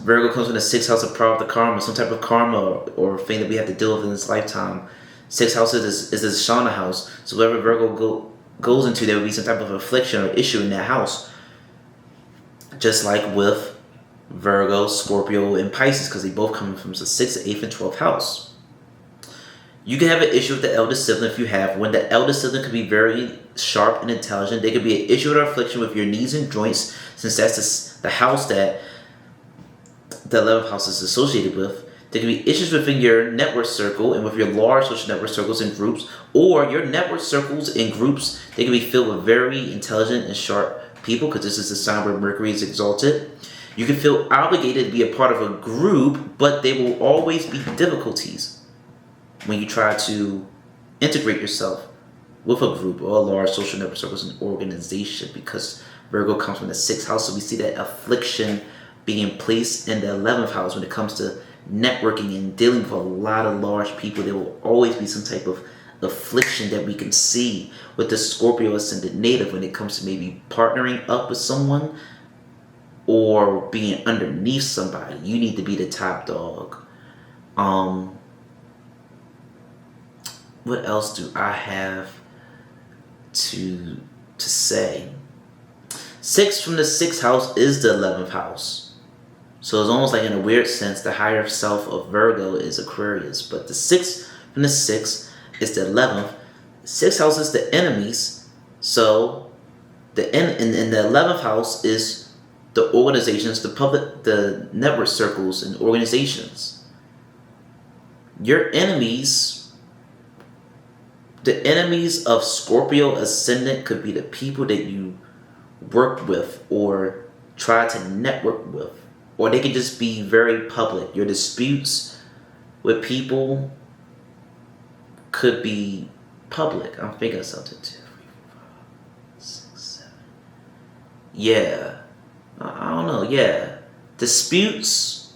Virgo comes from the 6th house of power of the karma, some type of karma or thing that we have to deal with in this lifetime. 6th house is the Shana house. So wherever Virgo goes into, there will be some type of affliction or issue in that house. Just like with Virgo, Scorpio, and Pisces, because they both come from the 6th, 8th, and 12th house. You can have an issue with the eldest sibling if you have one. The eldest sibling could be very sharp and intelligent. There could be an issue or affliction with your knees and joints, since that's the house that the 11th house is associated with. There could be issues within your network circle and with your large social network circles and groups, or your network circles and groups. They can be filled with very intelligent and sharp people, because this is the sign where Mercury is exalted. You can feel obligated to be a part of a group, but there will always be difficulties when you try to integrate yourself with a group or a large social network circles and organization, because Virgo comes from the 6th house. So we see that affliction being placed in the 11th house when it comes to networking and dealing with a lot of large people. There will always be some type of affliction that we can see with the Scorpio ascendant native when it comes to maybe partnering up with someone or being underneath somebody. You need to be the top dog. What else do I have to say? 6 from the 6th house is the 11th house. So it's almost like, in a weird sense, the higher self of Virgo is Aquarius. But the 6 from the 6th is the 11th. 6th house is the enemies. So in the 11th house is the organizations, the public, the network circles and organizations. Your enemies, the enemies of Scorpio ascendant could be the people that you work with or try to network with. Or they could just be very public. Your disputes with people could be public. I'm thinking of something. 2, 3, 4, 5, 6, 7. Yeah. I don't know. Yeah. Disputes.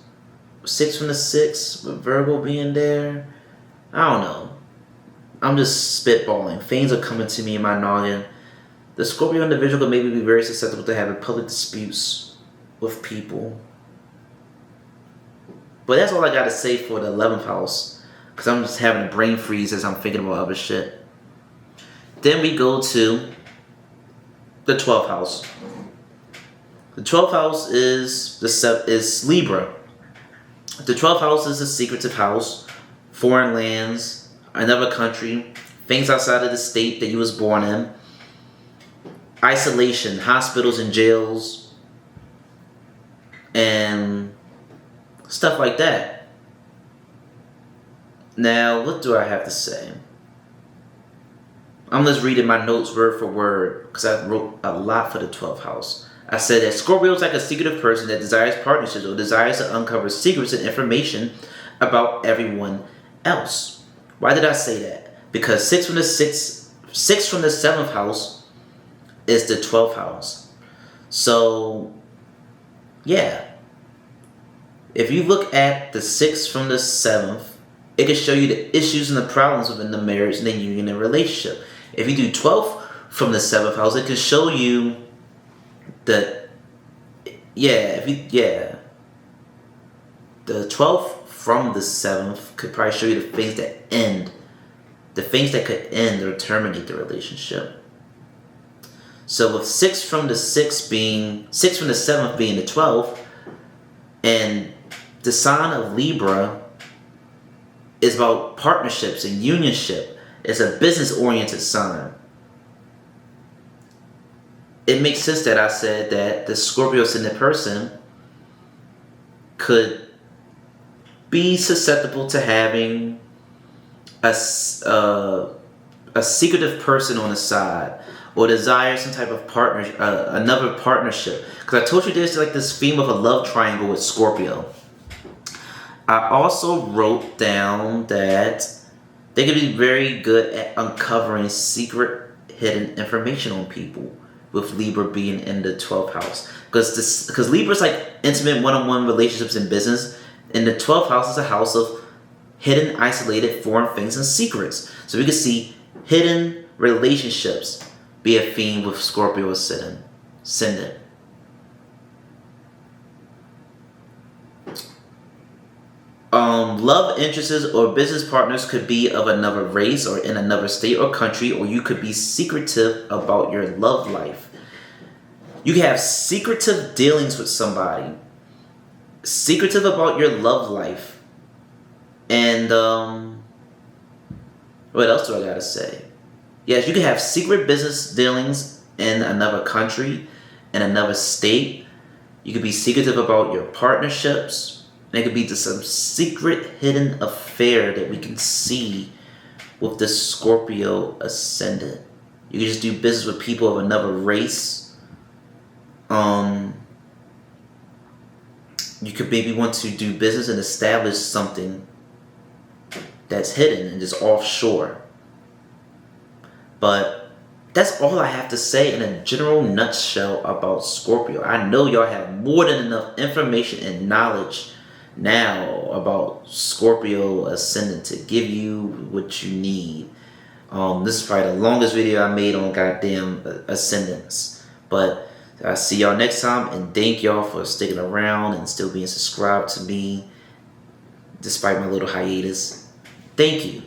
6 from the 6 with Virgo being there. I don't know. I'm just spitballing. Things are coming to me in my noggin. The Scorpio individual could maybe be very susceptible to having public disputes with people. But that's all I got to say for the 11th house, because I'm just having a brain freeze as I'm thinking about other shit. Then we go to the 12th house. The 12th house is Libra. The 12th house is a secretive house, foreign lands, another country, things outside of the state that you was born in, isolation, hospitals and jails, and stuff like that. Now, what do I have to say? I'm just reading my notes word for word, because I wrote a lot for the 12th house. I said that Scorpio is like a secretive person that desires partnerships or desires to uncover secrets and information about everyone else. Why did I say that? Because 6 from the 7th house is the 12th house. So, yeah. If you look at the 6 from the 7th, it can show you the issues and the problems within the marriage and the union and relationship. If you do 12 from the 7th house, it can show you the, the 12th from the 7th could probably show you the things that could end or terminate the relationship. So with 6 from the 7th being the 12th, and the sign of Libra is about partnerships and unionship. It's a business-oriented sign. It makes sense that I said that the Scorpio ascendant person could be susceptible to having a secretive person on the side, or desire some type of another partnership. Because I told you there's like this theme of a love triangle with Scorpio. I also wrote down that They can be very good at uncovering secret hidden information on people, with Libra being in the 12th house. Because Libra's like intimate one-on-one relationships in business, and the 12th house is a house of hidden, isolated, foreign things and secrets. So we can see hidden relationships be a theme with Scorpio ascendant. Love interests or business partners could be of another race or in another state or country, or you could be secretive about your love life. You can have secretive dealings with somebody, secretive about your love life. And what else do I gotta say? Yes, you can have secret business dealings in another country, in another state. You could be secretive about your partnerships. And it could be just some secret hidden affair that we can see with the Scorpio ascendant. You can just do business with people of another race. You could maybe want to do business and establish something that's hidden and just offshore. But that's all I have to say in a general nutshell about Scorpio. I know y'all have more than enough information and knowledge now about Scorpio ascendant to give you what you need. This is probably the longest video I made on goddamn ascendants. But I'll see y'all next time, and thank y'all for sticking around and still being subscribed to me despite my little hiatus. Thank you.